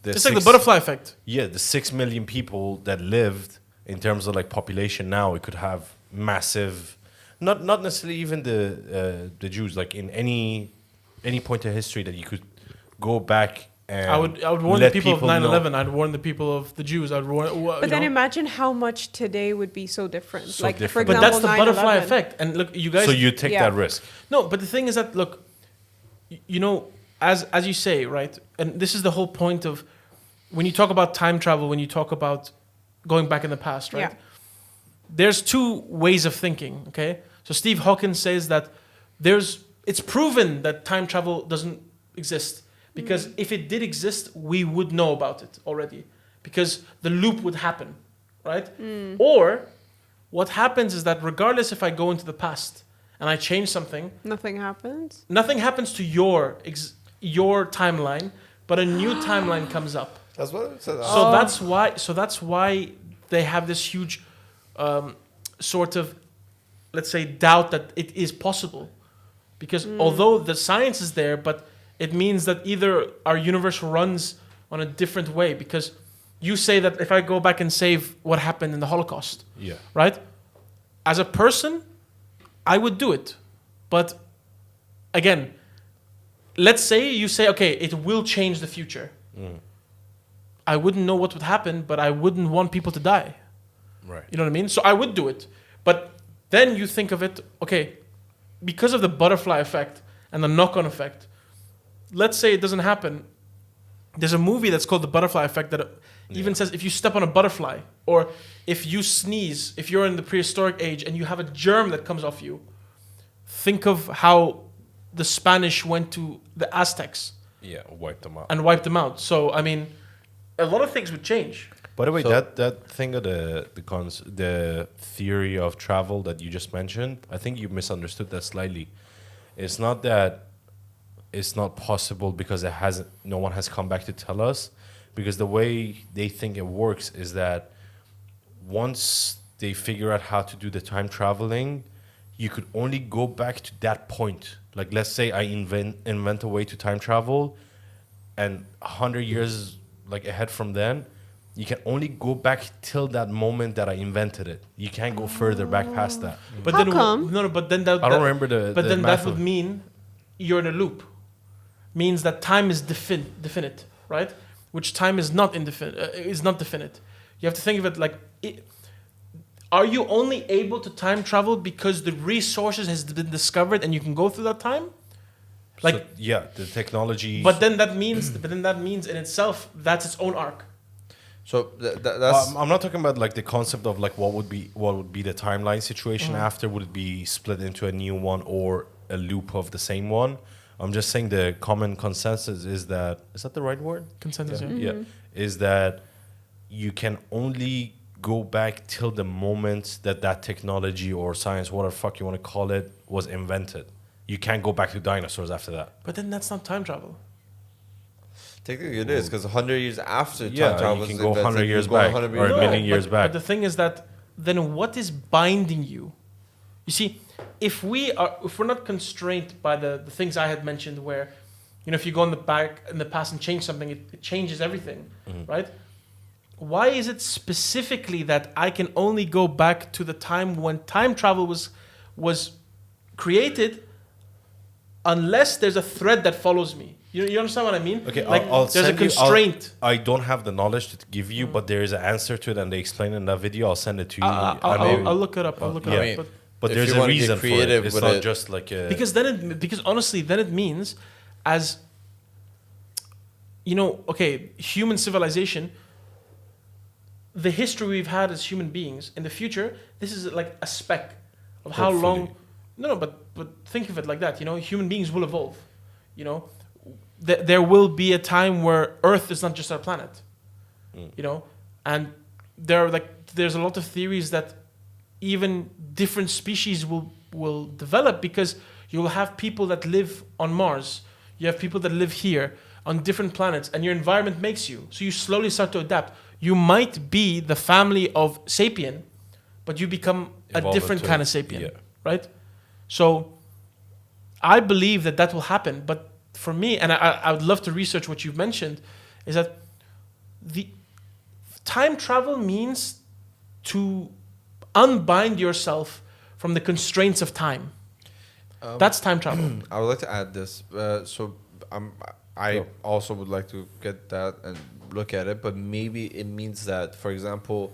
A: it's like the butterfly effect.
C: Yeah, the 6 million people that lived in terms of like population now, it could have massive, not necessarily even the Jews, like in any point of history that you could go back and
A: I would warn the people of 9/11. I'd warn the people of the Jews. I'd warn.
D: But then imagine how much today would be so different.
C: So
D: like for
C: different.
A: But
D: example,
A: that's the butterfly
D: 9/11.
A: effect. And look, you guys.
C: So you take
D: Yeah.
C: that risk.
A: No, but the thing is that look, you know, as you say, right, and this is the whole point of when you talk about time travel, when you talk about going back in the past, right?
D: Yeah.
A: There's two ways of thinking. Okay, so Steve Hawkins says that it's proven that time travel doesn't exist because if it did exist, we would know about it already because the loop would happen, right? Or what happens is that regardless if I go into the past and I change something,
D: Nothing happens.
A: nothing happens to your timeline, but a new timeline comes up.
B: That's what it says.
A: So that's why they have this huge sort of, let's say, doubt that it is possible, because although the science is there, but it means that either our universe runs on a different way. Because you say that if I go back and save what happened in the Holocaust,
C: Yeah.
A: right? As a person, I would do it, but again, let's say you say, okay, it will change the future. I wouldn't know what would happen, but I wouldn't want people to die.
C: Right.
A: You know what I mean? So I would do it. But then you think of it, okay, because of the butterfly effect and the knock-on effect, let's say it doesn't happen. There's a movie that's called The Butterfly Effect that even says if you step on a butterfly or if you sneeze, if you're in the prehistoric age and you have a germ that comes off you, think of how the Spanish went to the Aztecs
C: Yeah, wipe them out.
A: and wiped them out. So, I mean, a lot of things would change.
C: By the way,
B: So-
C: that thing of the theory of travel that you just mentioned, I think you misunderstood that slightly. It's not that it's not possible because no one has come back to tell us, because the way they think it works is that once they figure out how to do the time traveling, you could only go back to that point. Like, let's say I invent a way to time travel, and 100 years like ahead from then, you can only go back till that moment that I invented it. You can't go further back past that.
A: But
D: How
A: then
D: come?
A: No, but then that
C: I don't remember the.
A: But
C: the
A: then
C: math
A: that would
C: of-
A: mean you're in a loop. Means that time is definite, right? Which time is not definite. You have to think of it like, are you only able to time travel because the resources has been discovered and you can go through that time? Like,
C: So, yeah, the technology.
A: but then that means in itself that's its own arc.
B: So that's
C: I'm not talking about like the concept of like what would be the timeline situation after. Would it be split into a new one or a loop of the same one? I'm just saying the common consensus is that the right word?
A: Consensus. Yeah.
C: Yeah, is that you can only go back till the moment that technology or science, whatever fuck you want to call it, was invented. You can't go back to dinosaurs after that.
A: But then that's not time travel.
B: technically it is because 100 years after
C: Yeah,
B: time travel
C: you
B: was
C: can go
B: invented,
C: 100
B: you
C: years
B: go
C: back
B: 100
C: or a
B: years
C: million
B: back.
C: years back.
A: But the thing is that then what is binding you? You see, if we're not constrained by the things I had mentioned, where, you know, if you go in the past and change something, it changes everything, right? Why is it specifically that I can only go back to the time when time travel was created, unless there's a thread that follows me? You understand what I mean?
C: Okay,
A: like
C: I'll
A: there's a
C: send you-
A: constraint.
C: I don't have the knowledge to give you, but there is an answer to it, and they explain in that video. I'll send it to you.
A: I'll look it up. I'll look it
C: yeah.
A: up.
C: But
B: If
C: there's
B: you
C: a
B: wanna get
C: reason for it.
B: creative
C: It's
B: with
C: not
B: it-
C: just like a...
A: Because honestly, then it means, as you know, okay, human civilization, the history we've had as human beings, in the future, this is like a speck of how long.
C: Hopefully.
A: No, but think of it like that. You know, human beings will evolve. You know, there will be a time where Earth is not just our planet. You know, and there's a lot of theories that even different species will develop, because you will have people that live on Mars, you have people that live here on different planets, and your environment makes you. So you slowly start to adapt. You might be the family of sapien, but you become a
C: Evolve
A: different
C: into-
A: kind of sapien,
C: yeah.
A: right? So I believe that will happen. But for me, and I would love to research what you've mentioned, is that the time travel means to unbind yourself from the constraints of time. That's time travel.
B: I would like to add this. So I also would like to get that and look at it, but maybe it means that, for example,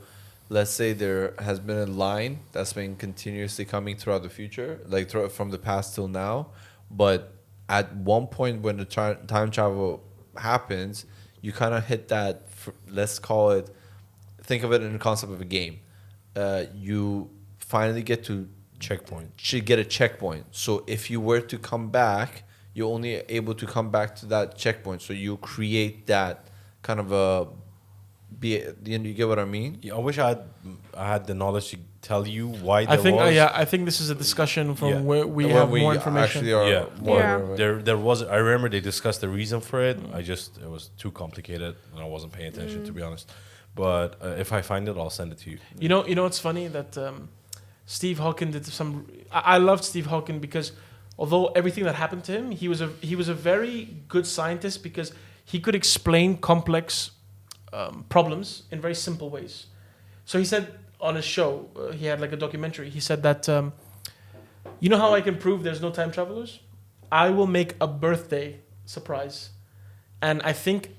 B: let's say there has been a line that's been continuously coming throughout the future, like from the past till now, but at one point when the time travel happens, you kind of hit that, let's call it, think of it in the concept of a game. You finally get to get a checkpoint. So if you were to come back, you're only able to come back to that checkpoint. So you create that kind of you get what I mean?
C: Yeah, I wish I had the knowledge to tell you why
A: I
C: there
A: think
C: was.
A: I think this is a discussion from where we
B: Where
A: have
B: we
A: more information.
B: actually are
C: Yeah.
B: more
D: Yeah.
B: aware of it.
C: There was. I remember they discussed the reason for it. It was too complicated, and I wasn't paying attention to be honest. But if I find it, I'll send it to you.
A: You know, it's funny that Steve Hawking did some. I loved Steve Hawking because although everything that happened to him, he was a very good scientist because he could explain complex problems in very simple ways. So he said on his show, he had like a documentary. He said that you know how I can prove there's no time travelers? I will make a birthday surprise, and I think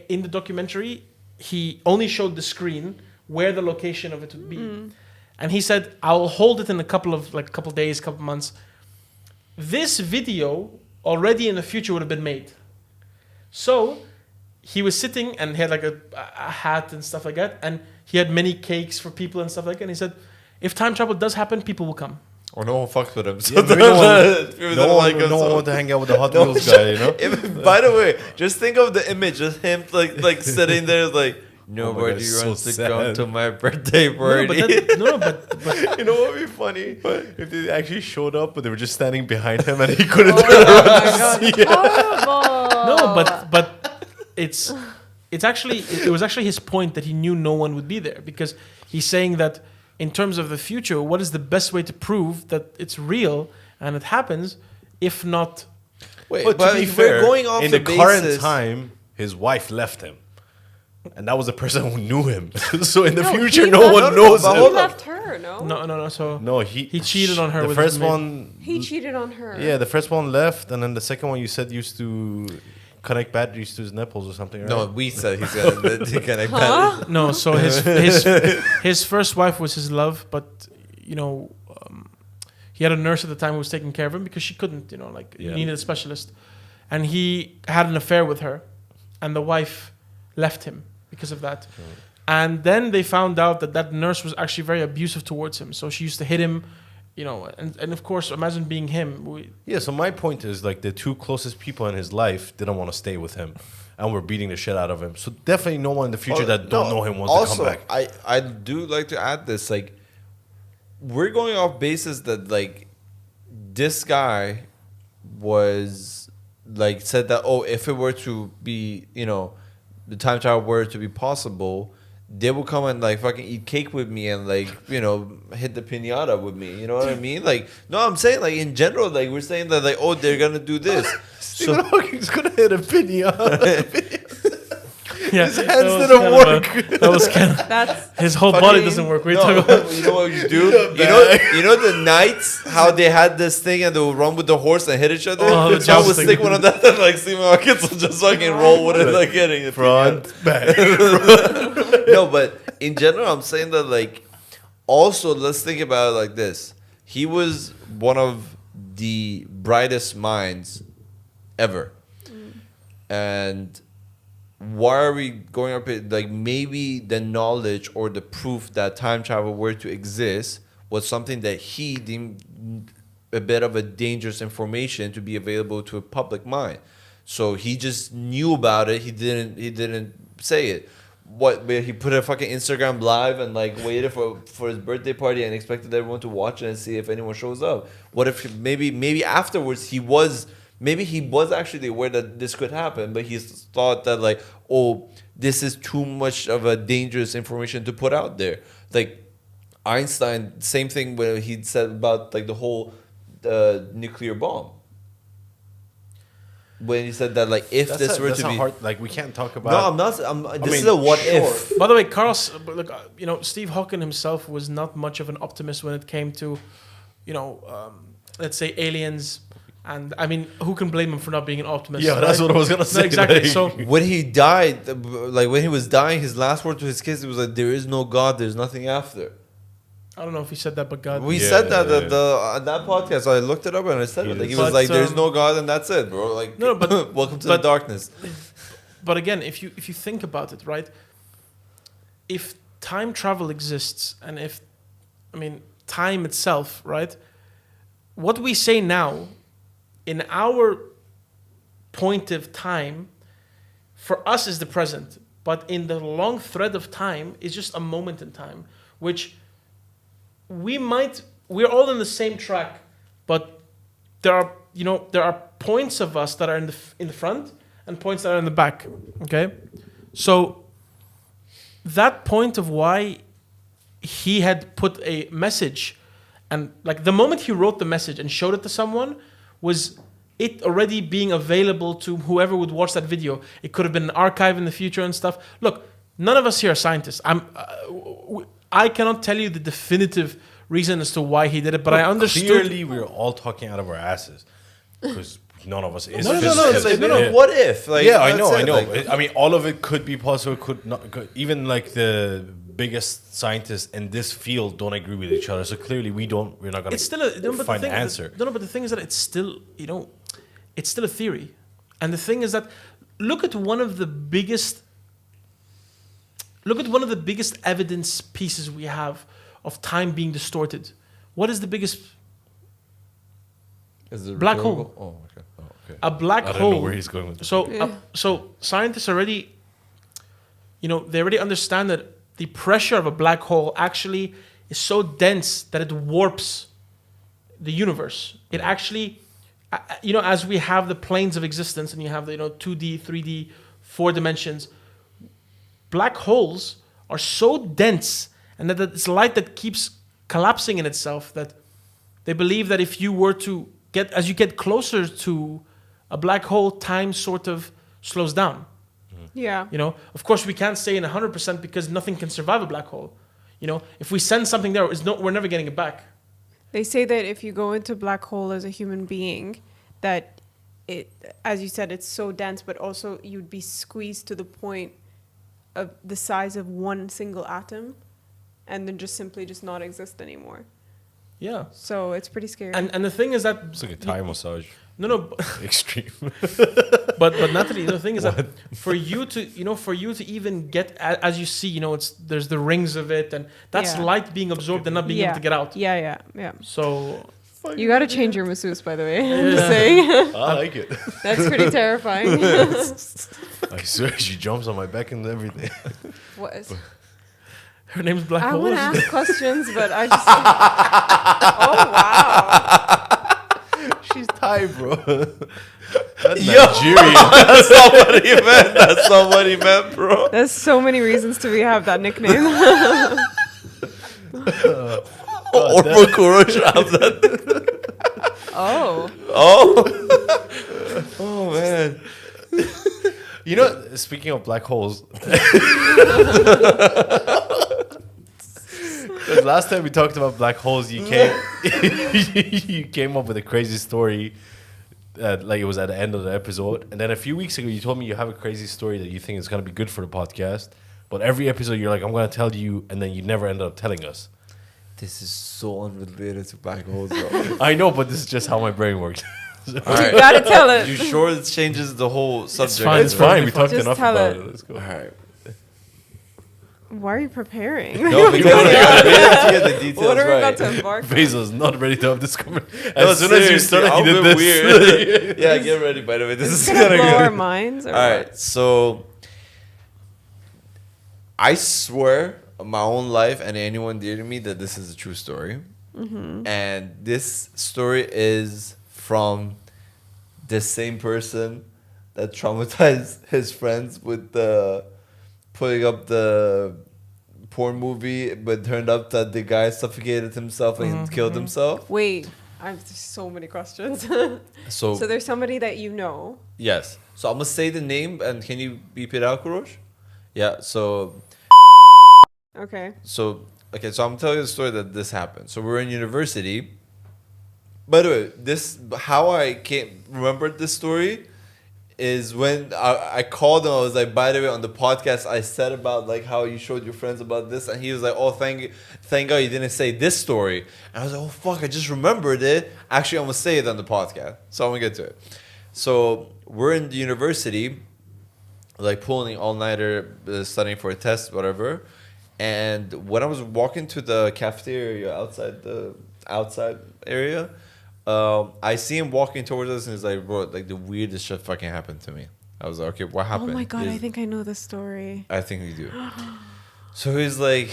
A: in the documentary he only showed the screen where the location of it would be. And he said, I'll hold it in a couple days, couple months. This video already in the future would have been made. So he was sitting and he had like a hat and stuff like that. And he had many cakes for people and stuff like that. And he said, if time travel does happen, people will come.
B: Or no one fucks with him. So
C: Yeah, no one want to hang out with the Hot Wheels guy, you know?
B: By the way, just think of the image of him like sitting there like, nobody
C: God, so
B: wants to
C: sad.
B: come to my birthday party.
C: You know what would be funny? If they actually showed up, but they were just standing behind him and he couldn't
D: Oh
C: turn around
D: my
C: to
D: God,
C: see it.
D: horrible.
A: No, but it's actually it was actually his point that he knew no one would be there because he's saying that in terms of the future, what is the best way to prove that it's real and it happens, if not?
B: Wait,
C: But to be
B: if
C: fair,
B: we're going off
C: in
B: the
C: the current
B: basis-
C: time, his wife left him. And that was the person who knew him. So in the
D: No,
C: future,
D: he
C: no
D: left-
C: one knows
B: but
C: him.
D: He
B: hold on.
D: left her, no?
A: No. So
C: No, he
A: cheated on her
C: The
A: with
C: first
A: his maid.
C: one,
D: He cheated on her.
C: yeah, the first one left, and then the second one you said used to connect batteries to his nipples or something, right?
B: No, we said he's gonna connect that.
A: no, so his first wife was his love, but he had a nurse at the time who was taking care of him because she couldn't, he needed a specialist, and he had an affair with her, and the wife left him because of that. And then they found out that nurse was actually very abusive towards him. So she used to hit him, and of course, imagine being him.
C: Yeah, so my point is like the two closest people in his life didn't want to stay with him and were beating the shit out of him. So definitely no one in the future that don't know him wants to come back.
B: I do like to add this, like, we're going off basis that like this guy was like said that, oh, if it were to be, the time travel were to be possible, they will come and like fucking eat cake with me and like, hit the piñata with me. You know what I mean? Like, no, I'm saying like in general, like we're saying that like, oh, they're gonna do this.
C: Stephen Hawking's gonna hit a piñata.
A: Yeah,
C: His hands didn't work.
A: That was kind of
D: That's
A: his whole body doesn't work. We're talking about.
B: You know what you do? You know the knights, how they had this thing and they would run with the horse and hit each other?
A: Oh, the
B: So I would
A: jousting.
B: stick one of that and like Stephen Hawking will just fucking roll with it like hitting it.
C: Front, back.
B: No, but in general, I'm saying that like, also let's think about it like this. He was one of the brightest minds ever. And why are we going up it? Like maybe the knowledge or the proof that time travel were to exist was something that he deemed a bit of a dangerous information to be available to a public mind. So he just knew about it. He didn't say it. What, he put a fucking Instagram live and like waited for his birthday party and expected everyone to watch it and see if anyone shows up. What if maybe afterwards he was actually aware that this could happen, but he thought that like, oh, this is too much of a dangerous information to put out there. Like Einstein, same thing when he said about like the whole nuclear bomb. When he said that like if this were to be
C: hard, like we can't talk about.
B: no, I'm not. This
C: mean,
B: is a what
C: sure.
B: if.
A: By the way, Carl's, Steve Hawking himself was not much of an optimist when it came to, let's say aliens And I mean, who can blame him for not being an optimist?
C: Yeah, that's what I was gonna say.
A: No, exactly.
C: like-
A: So
B: When he died, like when he was dying, his last word to his kids was like, "There is no God. There's nothing after."
A: I don't know if he said that, but God.
B: We
C: Yeah,
B: said that
C: yeah.
B: at that podcast. I looked it up and I said it. Like, he was
A: But,
B: like, "There's no
A: um,
B: God, and that's it, bro." Like,
A: No, but-
B: welcome to
A: but-
B: the darkness.
A: But again, if you think about it, right? If time travel exists, and if, I mean, time itself, right? What we say now, in our point of time, for us is the present. But in the long thread of time is just a moment in time, which we're all in the same track, but there are points of us that are in the front and points that are in the back. Okay, so that point of why he had put a message, and like the moment he wrote the message and showed it to someone, was it already being available to whoever would watch that video. It could have been an archive in the future and stuff. Look, none of us here are scientists. I cannot tell you the definitive reason as to why he did it, but I understood.
C: Clearly, we're all talking out of our asses because none of us is.
A: No,
C: physicists.
B: It's like,
C: Yeah.
B: what if? Like,
C: Yeah, I
B: that's
C: know.
B: it. Like,
C: I mean, all of it could be possible. Could not. Even like the biggest scientists in this field don't agree with each other. So clearly, we're not going
A: It's still a
C: find an answer.
A: No, but the thing is that it's still, it's still a theory. And the thing is that look at one of the biggest evidence pieces we have of time being distorted. What is the biggest?
B: is it
A: Black
B: recoverable?
A: hole.
B: Oh, okay.
A: A black
C: I don't
A: hole.
C: know where he's going with this.
A: So,
D: Yeah.
A: so scientists already, they already understand that the pressure of a black hole actually is so dense that it warps the universe. It actually, as we have the planes of existence and you have the 2D, 3D, 4 dimensions, black holes are so dense and that it's light that keeps collapsing in itself that they believe that if you were to as you get closer to a black hole, time sort of slows down.
D: Yeah.
A: Of course, we can't say in 100% because nothing can survive a black hole. If we send something there, we're never getting it back.
D: They say that if you go into black hole as a human being, that it, as you said, it's so dense, but also you'd be squeezed to the point of the size of one single atom, and then just simply just not exist anymore.
A: Yeah.
D: So it's pretty scary.
A: And the thing is that
C: It's like a Thai massage.
A: no,
C: Extreme.
A: but Natalie, the thing is that for you to even get, as you see, there's the rings of it, and that's
D: Yeah.
A: light being absorbed and not being able to get out.
D: Yeah.
A: So
D: You got to change your masseuse, by the way. I'm just saying.
C: I like it.
D: That's pretty terrifying.
C: I swear she jumps on my back and everything.
D: What is?
A: her name's Black
D: I
A: Hole.
D: want to ask questions, but I just. Oh wow!
C: She's Thai, bro. That's
B: Yo.
C: Nigerian.
B: That's not what he meant. That's not what he meant, bro.
D: There's so many reasons to have that nickname.
B: Or Kurosh have that.
D: Oh.
B: Oh, man.
C: Speaking of black holes. 'Cause last time we talked about black holes, you came up with a crazy story. Like it was at the end of the episode. And then a few weeks ago, you told me you have a crazy story that you think is going to be good for the podcast. But every episode, you're like, I'm going to tell you. And then you never end up telling us.
B: This is so unrelated to black holes, bro.
C: I know, but this is just how my brain works.
B: All
D: You
B: right.
D: gotta tell it.
B: You sure it changes the whole subject?
A: fine,
C: It's fine. We
A: fine.
C: talked
D: Just
C: enough
D: tell
C: about
D: it.
C: it. Let's go.
B: All right.
D: Why are you preparing?
B: No, because we have to get the details
D: What are we
B: right.
D: about to embark on?
C: Basil's not ready to have this conversation.
B: No,
C: As soon as you
B: seriously,
C: started, he
B: I'm
C: did
B: a bit
C: this.
B: weird. Yeah, get ready, by the way. This is
D: Gonna
B: gonna
D: blow our
B: go.
D: minds. Or
B: All right, so I swear on my own life and anyone dear to me that this is a true story.
D: Mm-hmm.
B: And this story is from the same person that traumatized his friends with the putting up the porn movie, but turned up that the guy suffocated himself and killed himself.
D: Wait, I have so many questions.
B: So,
D: So there's somebody that you know.
B: yes. So I'm gonna say the name, and can you beep it out, Kurosh? Yeah. So
D: Okay.
B: okay, so I'm telling you the story that this happened. So we're in university, By the way, how I came remembered this story is when I called him. I was like, by the way, on the podcast, I said about like how you showed your friends about this, and he was like, oh, thank God you didn't say this story. And I was like, oh fuck, I just remembered it. Actually, I'm gonna say it on the podcast, so I'm gonna get to it. So we're in the university, like pulling all-nighter, studying for a test, whatever. And when I was walking to the cafeteria outside area, I see him walking towards us, and he's like, bro, like the weirdest shit fucking happened to me. I was like, okay, what happened?
D: Oh my God, I think I know this story.
B: I think we do. So he's like,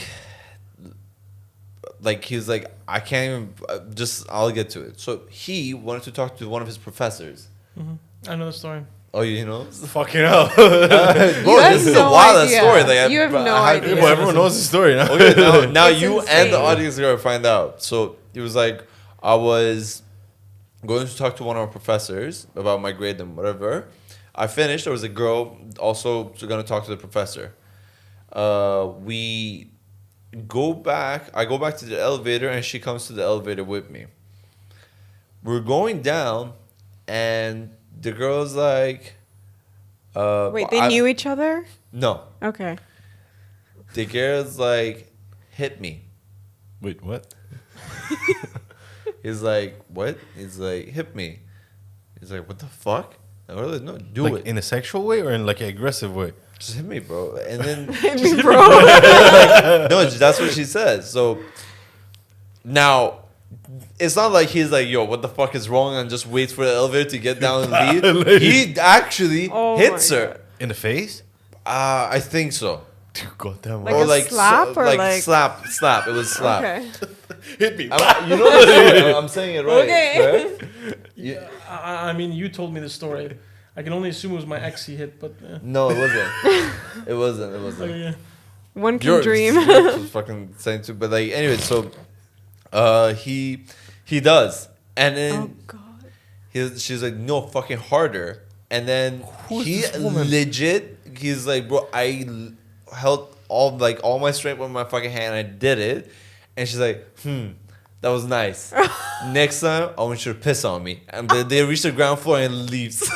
B: I can't even, I'll get to it. So he wanted to talk to one of his professors.
A: Mm-hmm. I know the story.
B: Oh, you know?
C: Fucking hell.
B: Bro, this is a wild story. Like,
D: you have no idea.
C: Well, everyone knows the story now.
B: Okay, now
D: It's
B: you
D: insane.
B: and the audience are going to find out. So he was like, I was going to talk to one of our professors about my grade and whatever. I finished. There was a girl also going to talk to the professor. We go back. I go back to the elevator, and she comes to the elevator with me. We're going down, and the girl's like...
D: Wait, they knew each other?
B: No.
D: Okay.
B: The girl's like, hit me.
C: Wait, what?
B: He's like, what? He's like, hit me. He's like, what the fuck? And we're like, no, do
C: Like
B: it.
C: in a sexual way or in like an aggressive way?
B: Just hit me, bro. And then,
D: Bro.
B: no, that's what she says. So now, it's not like he's like, yo, what the fuck is wrong? And just waits for the elevator to get down and leave. He actually hits
D: my
B: her.
D: God.
C: In the face?
B: I think so.
C: Goddamn.
D: Like a slap or like-
B: slap? It was slap.
D: Okay.
C: hit me.
B: You know what I'm saying? I'm saying it right.
D: Okay.
B: Right? Yeah.
A: I mean, you told me the story. I can only assume it was my ex he hit, but
B: No, it wasn't. It wasn't.
A: okay, yeah.
D: One can dream.
B: Yours fucking saying too, but like anyway, so he does, and
D: Oh
B: then
D: God.
B: she's like, no, fucking harder, and then he legit, he's like, bro, I held all my strength with my fucking hand, and I did it, and she's like, that was nice. Next time, I want you to piss on me, and they reach the ground floor and leaves.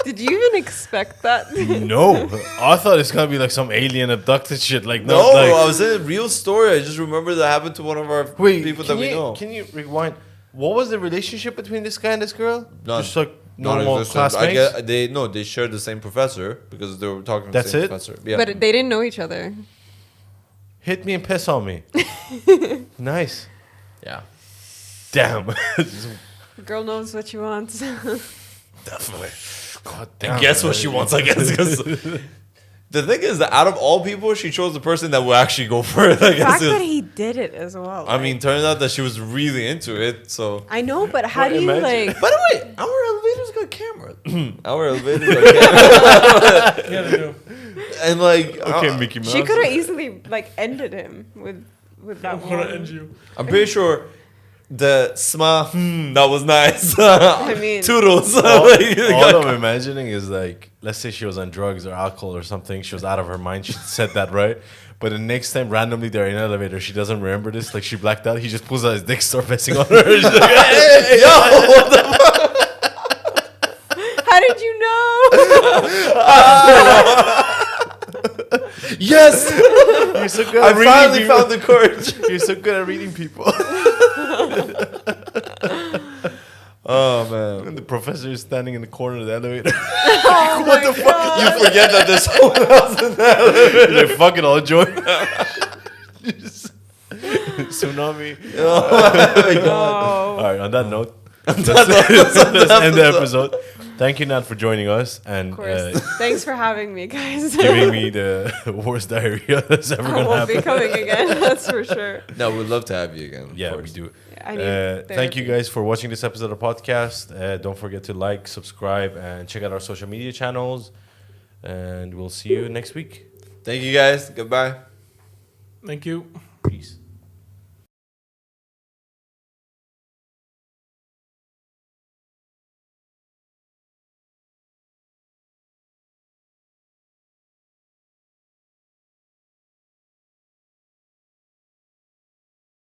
D: Did you even expect that?
C: No. I thought it's going to be like some alien abducted shit. Like,
B: No,
C: not like,
B: I was in a real story. I just remember that happened to one of our people that we know.
C: Can you rewind? What was the relationship between this guy and this girl?
B: None.
C: Just like normal
B: Non-existent.
C: classmates?
B: They shared the same professor because they were talking to
C: That's
B: the same
C: it?
B: professor. Yeah.
D: But they didn't know each other.
C: Hit me and piss on me. Nice.
B: yeah.
C: Damn.
D: Girl knows what she wants.
C: Definitely. God damn.
B: Guess what she wants, I guess. 'Cause the thing is that out of all people, she chose the person that will actually go for it. I
D: The
B: guess.
D: fact that he did it as well.
B: I mean, turns out that she was really into it. So,
D: I know, but how do you
C: imagine.
D: like?
B: by the way, our elevators got cameras. Our elevators got cameras,
A: Yeah, they do.
B: and like,
C: Okay, Mickey Mouse.
D: She could have easily like ended him with that
A: I'm gonna
D: one.
A: end you.
B: I'm pretty sure the smile. That was nice.
D: I mean,
B: Toodles.
C: All I'm imagining is like, let's say she was on drugs or alcohol or something. She was out of her mind. She said that, right? But the next time, randomly, they're in an elevator. She doesn't remember this. Like, she blacked out. He just pulls out his dick, starts pissing on her. She's like, hey,
B: Yo, what the
D: how did you know?
B: Yes!
C: you're so good
B: I
C: at reading
B: finally
C: people.
B: found the courage.
C: You're so good at reading people.
B: Oh, man.
C: And the professor is standing in the corner of the elevator.
D: Oh what the fuck?
B: You forget that there's someone else in there.
C: He's like, fuck it, I'll join. Tsunami.
B: Oh, my God.
D: Oh.
C: All right, on that note, let's end the episode. Thank you, Nat, for joining us and
D: Of course. Thanks for having me, guys.
C: giving me the worst diarrhea that's ever
D: I
C: going to
D: won't be
C: happen.
D: coming again. That's for sure.
B: No, we'd love to have you again. of
C: Yeah, we
B: course.
C: do.
D: I need
C: Thank you
D: therapy.
C: guys for watching this episode of the podcast. Don't forget to like, subscribe, and check out our social media channels. And we'll see you next week.
B: Thank you, guys. Goodbye.
A: Thank you.